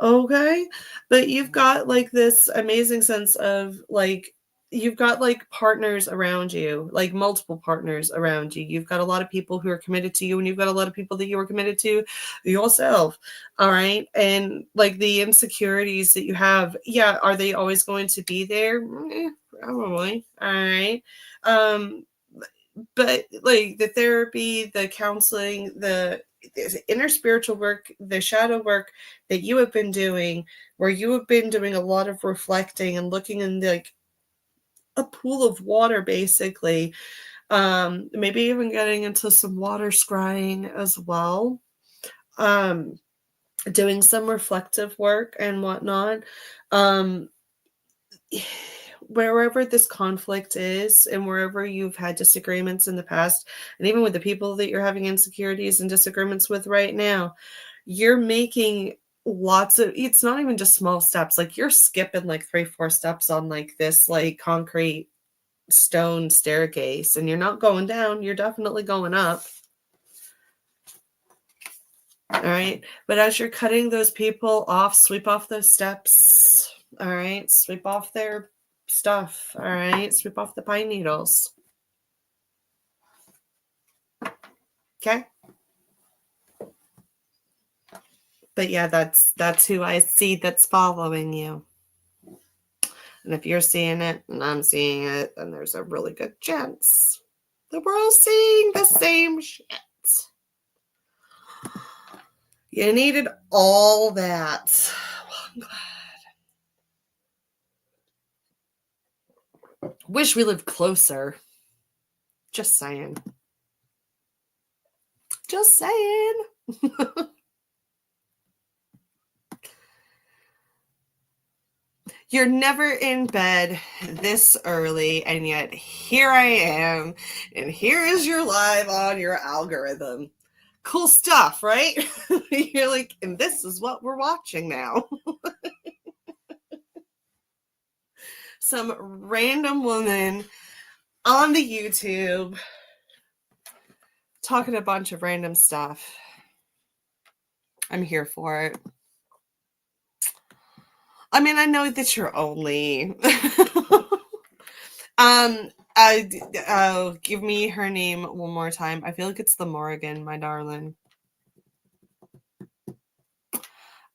Okay. But you've got like this amazing sense of like, you've got like partners around you, like multiple partners around you. You've got a lot of people who are committed to you, and you've got a lot of people that you are committed to yourself. All right. And like the insecurities that you have, yeah, are they always going to be there? Probably. All right. But like the therapy, the counseling, the inner spiritual work, the shadow work that you have been doing, where you have been doing a lot of reflecting and looking in like a pool of water, basically. Maybe even getting into some water scrying as well. Doing some reflective work and whatnot. Wherever this conflict is, and wherever you've had disagreements in the past, and even with the people that you're having insecurities and disagreements with right now, you're making lots of, it's not even just small steps. Like you're skipping like 3-4 steps on like this like concrete stone staircase, and you're not going down, you're definitely going up. All right. But as you're cutting those people off, sweep off those steps. All right. Sweep off their stuff. All right. Sweep off the pine needles. Okay. But yeah, that's who I see that's following you. And if you're seeing it and I'm seeing it, then there's a really good chance that we're all seeing the same shit. You needed all that. Well, I'm glad. Wish we lived closer. Just saying. Just saying. You're never in bed this early, and yet here I am, and here is your live on your algorithm. Cool stuff, right? You're like, and this is what we're watching now. Some random woman on the YouTube talking a bunch of random stuff. I'm here for it. I mean, I know that you're only give me her name one more time. I feel like it's the Morrigan, my darling.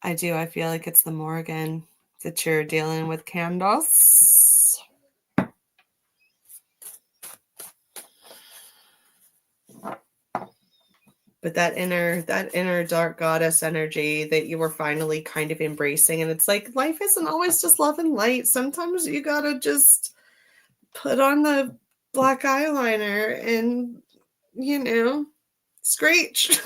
I do. I feel like it's the Morrigan that you're dealing with, Candace. But that inner dark goddess energy that you were finally kind of embracing. And it's like, life isn't always just love and light. Sometimes you gotta just put on the black eyeliner and, screech.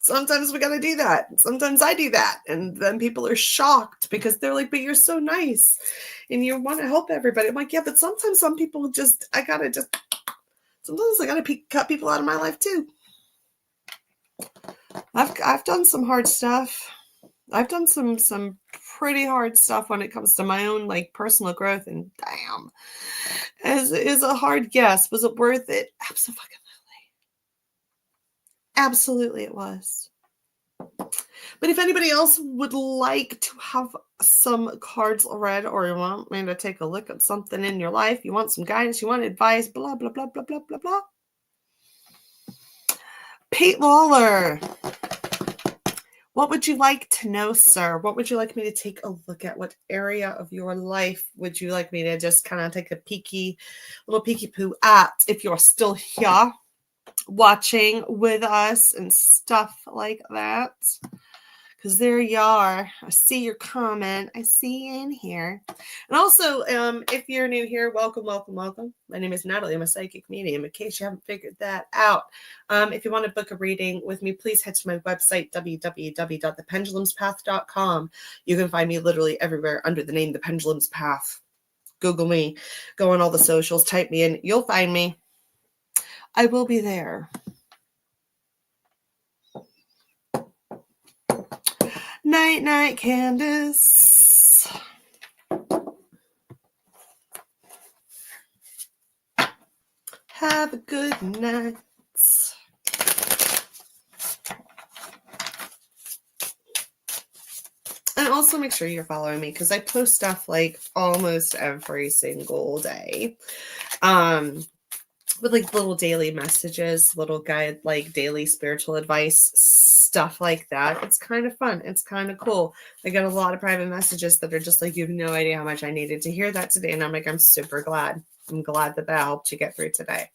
Sometimes we gotta do that. Sometimes I do that. And then people are shocked because they're like, but you're so nice and you want to help everybody. I'm like, yeah, but sometimes some people sometimes I gotta cut people out of my life too. I've done some hard stuff. I've done some pretty hard stuff when it comes to my own like personal growth, and damn, is a hard guess. Was it worth it? Absolutely. Absolutely it was. But if anybody else would like to have some cards read, or you want me to take a look at something in your life, you want some guidance, you want advice, blah, blah, blah, blah, blah, blah, blah. Pete Lawler, what would you like to know, sir? What would you like me to take a look at? What area of your life would you like me to just kind of take a little peeky poo at if you're still here watching with us and stuff like that? Because there you are. I see your comment. I see you in here. And also, if you're new here, welcome, welcome, welcome. My name is Natalie. I'm a psychic medium, in case you haven't figured that out. If you want to book a reading with me, please head to my website, www.thependulumspath.com. You can find me literally everywhere under the name The Pendulums Path. Google me. Go on all the socials. Type me in. You'll find me. I will be there. Night, night, Candace. Have a good night. And also make sure you're following me, because I post stuff like almost every single day. With like little daily messages, little guide, like daily spiritual advice, stuff like that. It's kind of fun. It's kind of cool. I get a lot of private messages that are just like, you have no idea how much I needed to hear that today. And I'm like, I'm super glad. I'm glad that helped you get through today.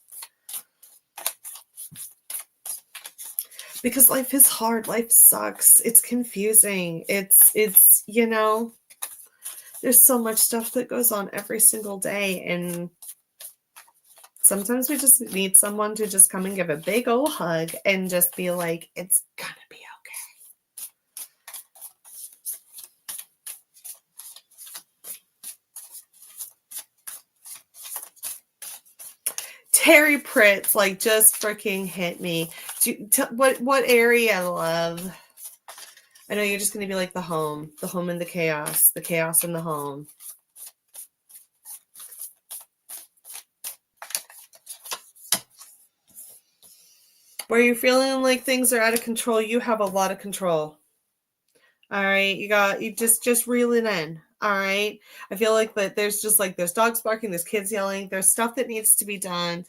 Because life is hard. Life sucks. It's confusing. It's, there's so much stuff that goes on every single day. And sometimes we just need someone to just come and give a big old hug and just be like, it's gonna be okay. Terry Pritz, like, just freaking hit me. What area, love? I know you're just gonna be like the home and the chaos in the home. Where you're feeling like things are out of control, you have a lot of control. All right, you just reel it in. All right, I feel like that there's dogs barking, there's kids yelling, there's stuff that needs to be done.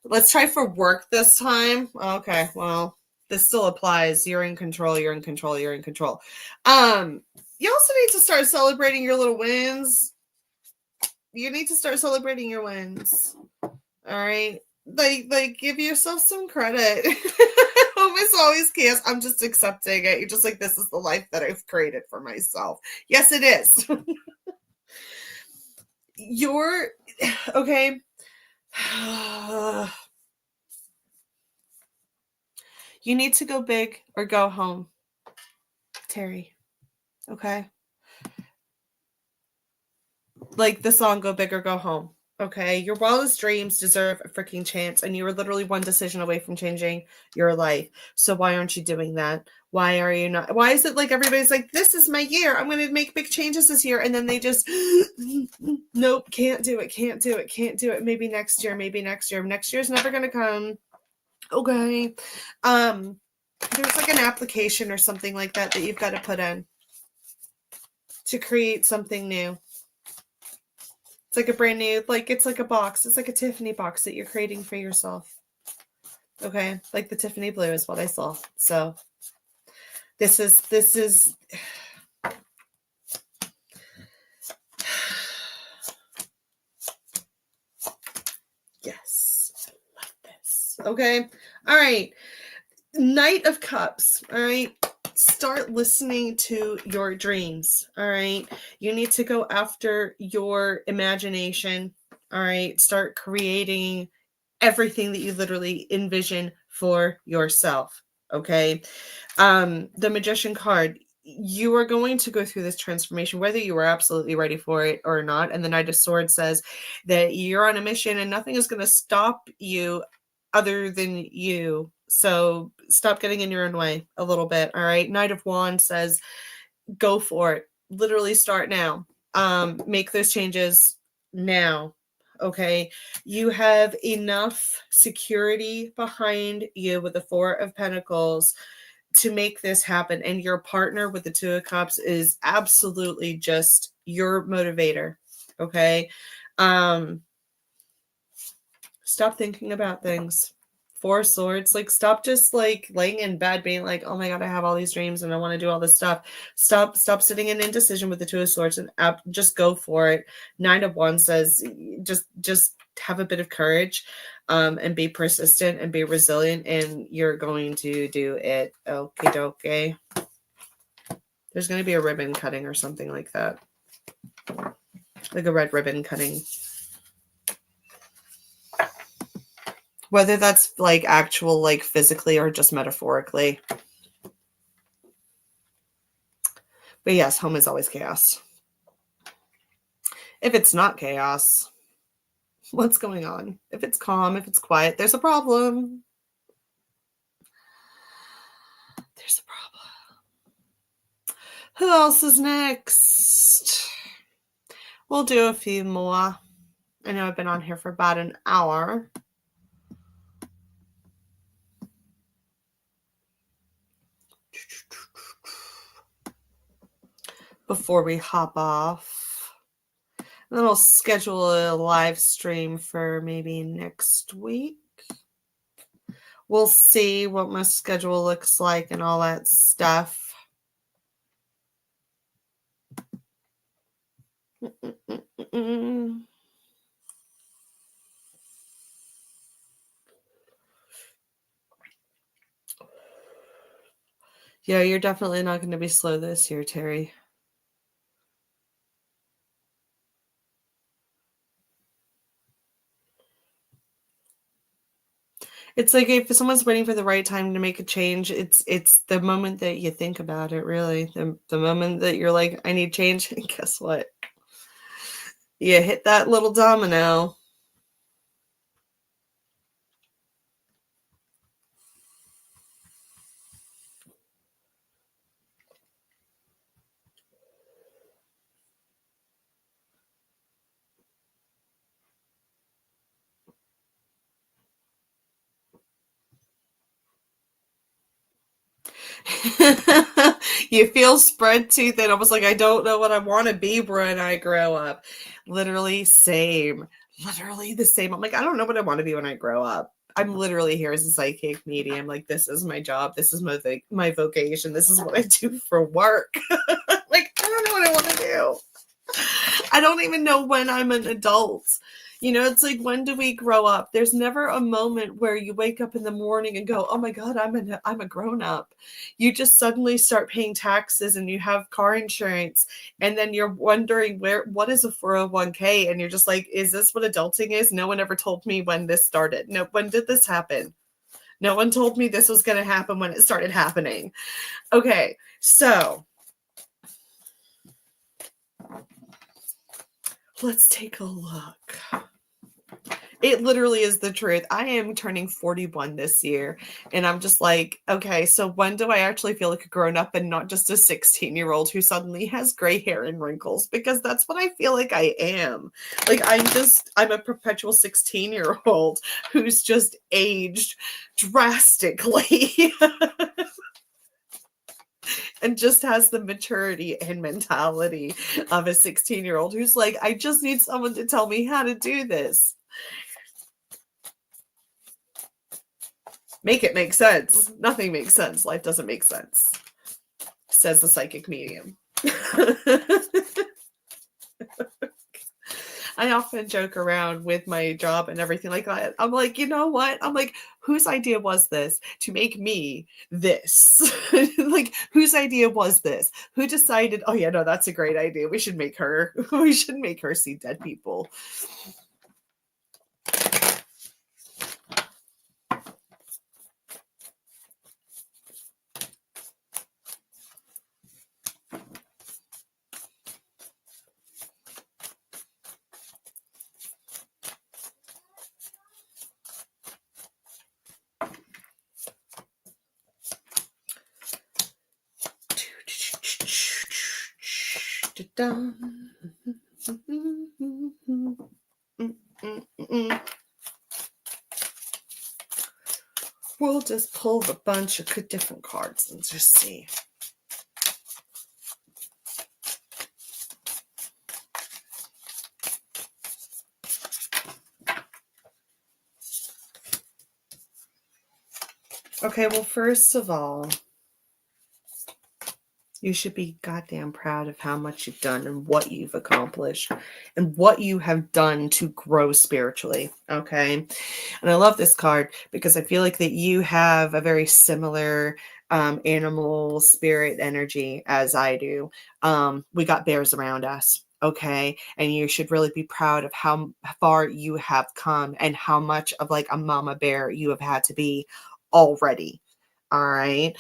Let's try for work this time. Okay, well, this still applies. You're in control. You're in control. You're in control. You also need to start celebrating your little wins. You need to start celebrating your wins. All right, like give yourself some credit. Almost always can't. I'm just accepting it. You're just like, this is the life that I've created for myself. Yes, it is. You're okay. You need to go big or go home, Terry. Okay. Like the song Go Big or Go Home. Okay. Your wildest dreams deserve a freaking chance, and you are literally one decision away from changing your life. So why aren't you doing that? Why are you not? Why is it like everybody's like, this is my year. I'm going to make big changes this year. And then they just, nope, can't do it. Can't do it. Can't do it. Maybe next year. Maybe next year. Next year's never going to come. Okay. There's like an application or something like that you've got to put in to create something new. It's like a brand new, like it's like a box. It's like a Tiffany box that you're creating for yourself. Okay. Like the Tiffany blue is what I saw. So this is yes. I love this. Okay. All right. Knight of Cups. All right. Start listening to your dreams. All right. You need to go after your imagination. All right. Start creating everything that you literally envision for yourself. Okay. The Magician card. You are going to go through this transformation, whether you are absolutely ready for it or not. And the Knight of Swords says that you're on a mission and nothing is going to stop you other than you. So stop getting in your own way a little bit. All right. Knight of Wands says go for it. Literally start now. Make those changes now. Okay. You have enough security behind you with the Four of Pentacles to make this happen. And your partner with the Two of Cups is absolutely just your motivator. Okay. Stop thinking about things. Four Swords, like stop just like laying in bed being like, oh my god, I have all these dreams and I want to do all this stuff. Stop sitting in indecision with the Two of Swords and just go for it. Nine of Wands says just have a bit of courage and be persistent and be resilient, and you're going to do it. Okay, dokie. There's going to be a ribbon cutting or something like that, like a red ribbon cutting. Whether that's like actual, like physically or just metaphorically. But yes, home is always chaos. If it's not chaos, what's going on? If it's calm, if it's quiet, there's a problem. There's a problem. Who else is next? We'll do a few more. I know I've been on here for about an hour. Before we hop off, and then I'll schedule a live stream for maybe next week. We'll see what my schedule looks like and all that stuff. Yeah, you're definitely not going to be slow this year, Terry. It's like if someone's waiting for the right time to make a change, it's the moment that you think about it, really. The moment that you're like, I need change, and guess what? You hit that little domino. You feel spread tooth and almost like, I don't know what I want to be when I grow up. Literally same. Literally the same. I'm like, I don't know what I want to be when I grow up. I'm literally here as a psychic medium. Like, this is my job. This is my vocation. This is what I do for work. Like, I don't know what I want to do. I don't even know when I'm an adult. You know, it's like, when do we grow up? There's never a moment where you wake up in the morning and go, oh my God, I'm a grown up. You just suddenly start paying taxes and you have car insurance, and then you're wondering what is a 401k? And you're just like, is this what adulting is? No one ever told me when this started. No, when did this happen? No one told me this was going to happen when it started happening. Okay, so let's take a look. It literally is the truth. I am turning 41 this year, and I'm just like, okay, so when do I actually feel like a grown up and not just a 16-year-old who suddenly has gray hair and wrinkles? Because that's what I feel like I am. Like, I'm a perpetual 16-year-old who's just aged drastically. And just has the maturity and mentality of a 16-year-old who's like, I just need someone to tell me how to do this. Make it make sense. Nothing makes sense. Life doesn't make sense, says the psychic medium. I often joke around with my job and everything like that. I'm like, you know what? I'm like, whose idea was this to make me this? Like, whose idea was this? Who decided, oh yeah, no, that's a great idea. We should make her see dead people. We'll just pull a bunch of different cards and just see. Okay, well, first of all, you should be goddamn proud of how much you've done and what you've accomplished and what you have done to grow spiritually. Okay. And I love this card because I feel like that you have a very similar animal spirit energy as I do. We got bears around us. Okay. And you should really be proud of how far you have come and how much of like a mama bear you have had to be already. All right.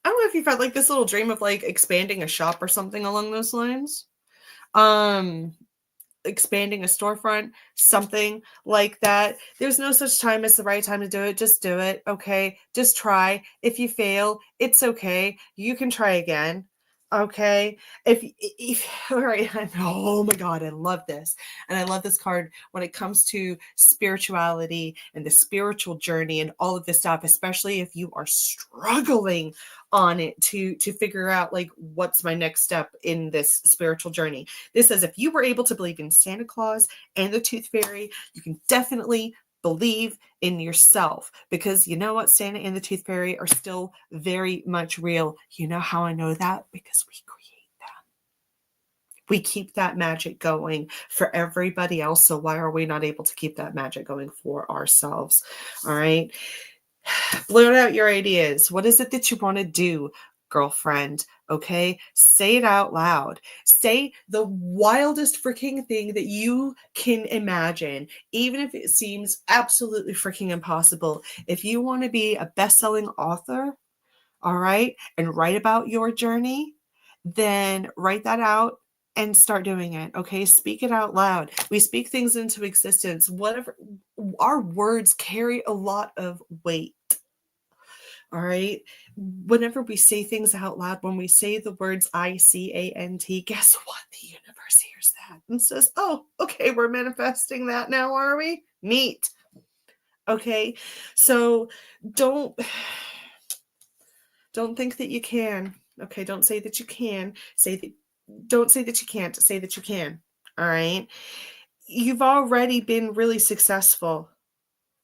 I don't know if you've had like this little dream of like expanding a shop or something along those lines. Um, Expanding a storefront, something like that. There's no such time as the right time to do it. Just do it. Okay. Just try. If you fail, it's okay. You can try again. Okay. If all right. Oh my God, I love this. And I love this card when it comes to spirituality and the spiritual journey and all of this stuff, especially if you are struggling on it to figure out like what's my next step in this spiritual journey. This says if you were able to believe in Santa Claus and the Tooth Fairy, you can definitely believe in yourself, because you know what, Santa and the Tooth Fairy are still very much real. You know how I know that? Because we create them. We keep that magic going for everybody else. So why are we not able to keep that magic going for ourselves? All right. Blurt out your ideas. What is it that you want to do, girlfriend? Okay, say it out loud. Say the wildest freaking thing that you can imagine, even if it seems absolutely freaking impossible. If you want to be a best-selling author, all right, and write about your journey, then write that out and start doing it. Okay, speak it out loud. We speak things into existence. Whatever, our words carry a lot of weight. All right. Whenever we say things out loud, when we say the words ICANT, guess what? The universe hears that and says, oh, okay, we're manifesting that now, are we? Neat. Okay. So don't think that you can. Okay. Don't say that you can. Don't say that you can't. Say that you can. All right. You've already been really successful.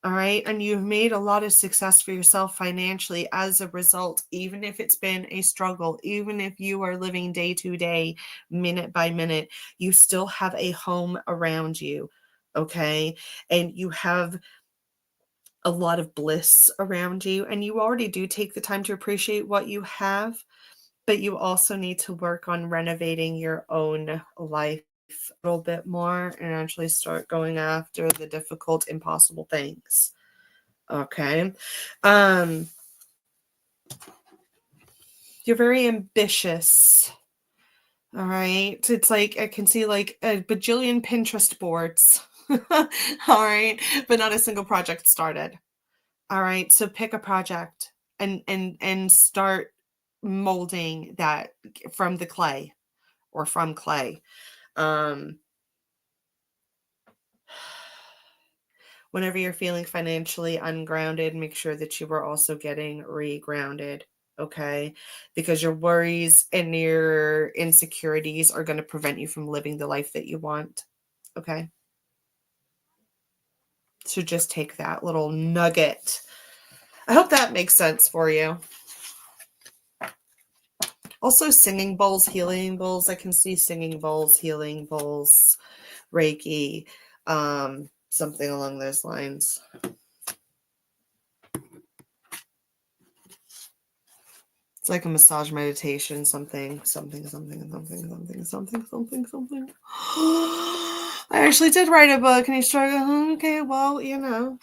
All right. And you've made a lot of success for yourself financially as a result, even if it's been a struggle, even if you are living day to day, minute by minute, you still have a home around you. Okay. And you have a lot of bliss around you. And you already do take the time to appreciate what you have, but you also need to work on renovating your own life a little bit more and actually start going after the difficult, impossible things. Okay. Um, you're very ambitious. All right. It's like I can see like a bajillion Pinterest boards. All right. But not a single project started. All right. So pick a project and start molding that from the clay or from clay. Whenever you're feeling financially ungrounded, make sure that you are also getting regrounded, okay? Because your worries and your insecurities are going to prevent you from living the life that you want, okay? So just take that little nugget. I hope that makes sense for you. Also, singing bowls, healing bowls. I can see singing bowls, healing bowls, Reiki, something along those lines. It's like a massage meditation, something. I actually did write a book and he's struggling. Okay, well, you know.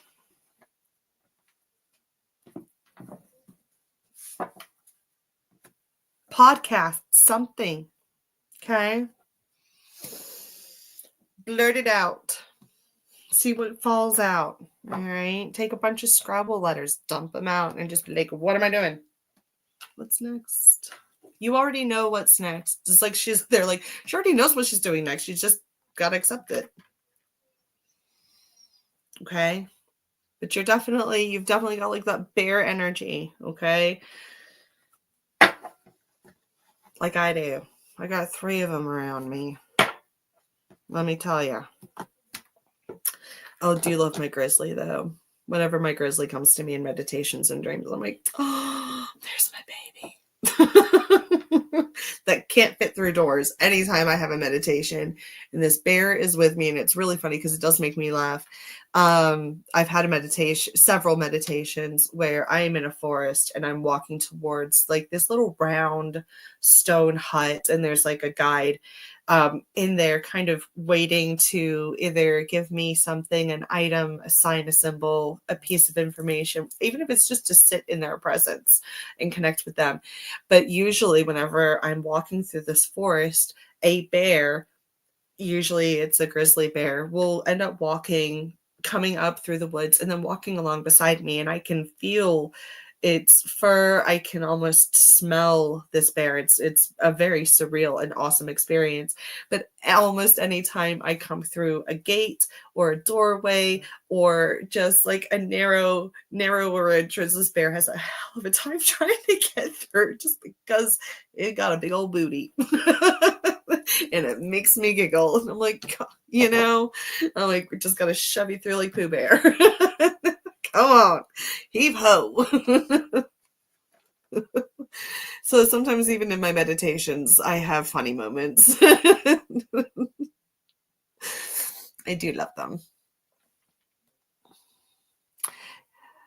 Podcast, something. Okay. Blurt it out. See what falls out. All right. Take a bunch of Scrabble letters, dump them out, and just be like, what am I doing? What's next? You already know what's next. It's like she already knows what she's doing next. She's just got to accept it. Okay. But you've definitely got like that bear energy. Okay. Like I do. I got 3 of them around me. Let me tell you. I do love my grizzly though. Whenever my grizzly comes to me in meditations and dreams, I'm like, oh, there's my baby. That can't fit through doors anytime I have a meditation. And this bear is with me, and it's really funny because it does make me laugh. I've had several meditations where I am in a forest and I'm walking towards like this little round stone hut, and there's like a guide in there kind of waiting to either give me something, an item, a sign, a symbol, a piece of information, even if it's just to sit in their presence and connect with them. But usually whenever I'm walking through this forest, a bear, usually it's a grizzly bear, will end up coming up through the woods and then walking along beside me, and I can feel its fur. I can almost smell this bear. It's a very surreal and awesome experience. But almost anytime I come through a gate or a doorway or just like a narrower entrance, this bear has a hell of a time trying to get through just because it got a big old booty. And it makes me giggle. And I'm like, I'm like, we just gotta shove you through like Pooh Bear. Come on, heave ho. So sometimes even in my meditations, I have funny moments. I do love them.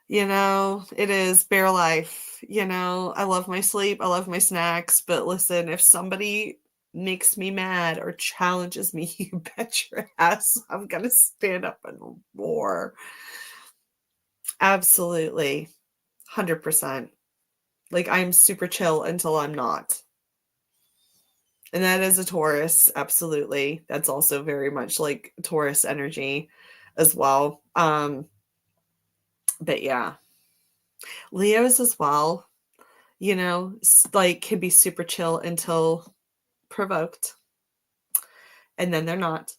It is bear life. I love my sleep. I love my snacks. But listen, if somebody makes me mad or challenges me, you bet your ass I'm going to stand up and roar. Absolutely. 100%. Like, I'm super chill until I'm not. And that is a Taurus. Absolutely. That's also very much like Taurus energy as well. But yeah. Leos as well, like can be super chill until provoked. And then they're not.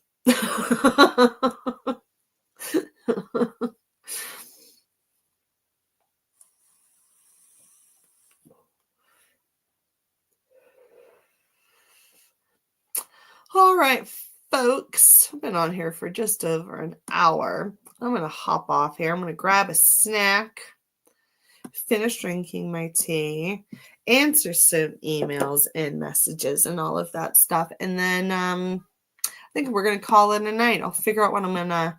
All right, folks. I've been on here for just over an hour. I'm going to hop off here. I'm going to grab a snack, finish drinking my tea, answer some emails and messages and all of that stuff. And then I think we're going to call it a night. I'll figure out when I'm going to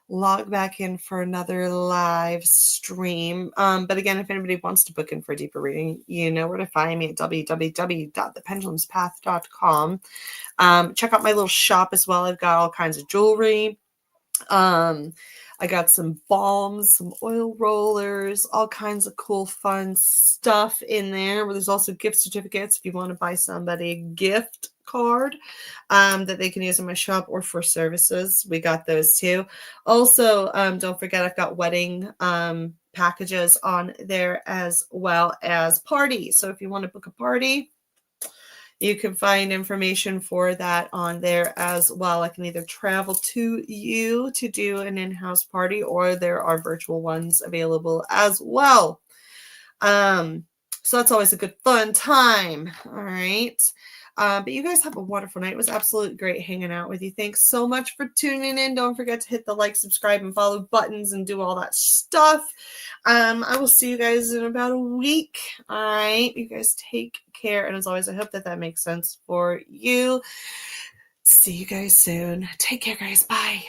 log back in for another live stream. But again, if anybody wants to book in for a deeper reading, you know where to find me at www.thependulumspath.com. Check out my little shop as well. I've got all kinds of jewelry. I got some balms, some oil rollers, all kinds of cool, fun stuff in there. There's also gift certificates if you want to buy somebody a gift card that they can use in my shop or for services. We got those too. Also, don't forget I've got wedding packages on there as well as parties. So if you want to book a party, you can find information for that on there as well. I can either travel to you to do an in-house party, or there are virtual ones available as well. So that's always a good fun time. All right. But you guys have a wonderful night. It was absolutely great hanging out with you. Thanks so much for tuning in. Don't forget to hit the like, subscribe, and follow buttons and do all that stuff. I will see you guys in about a week. All right. You guys take care. And as always, I hope that makes sense for you. See you guys soon. Take care, guys. Bye.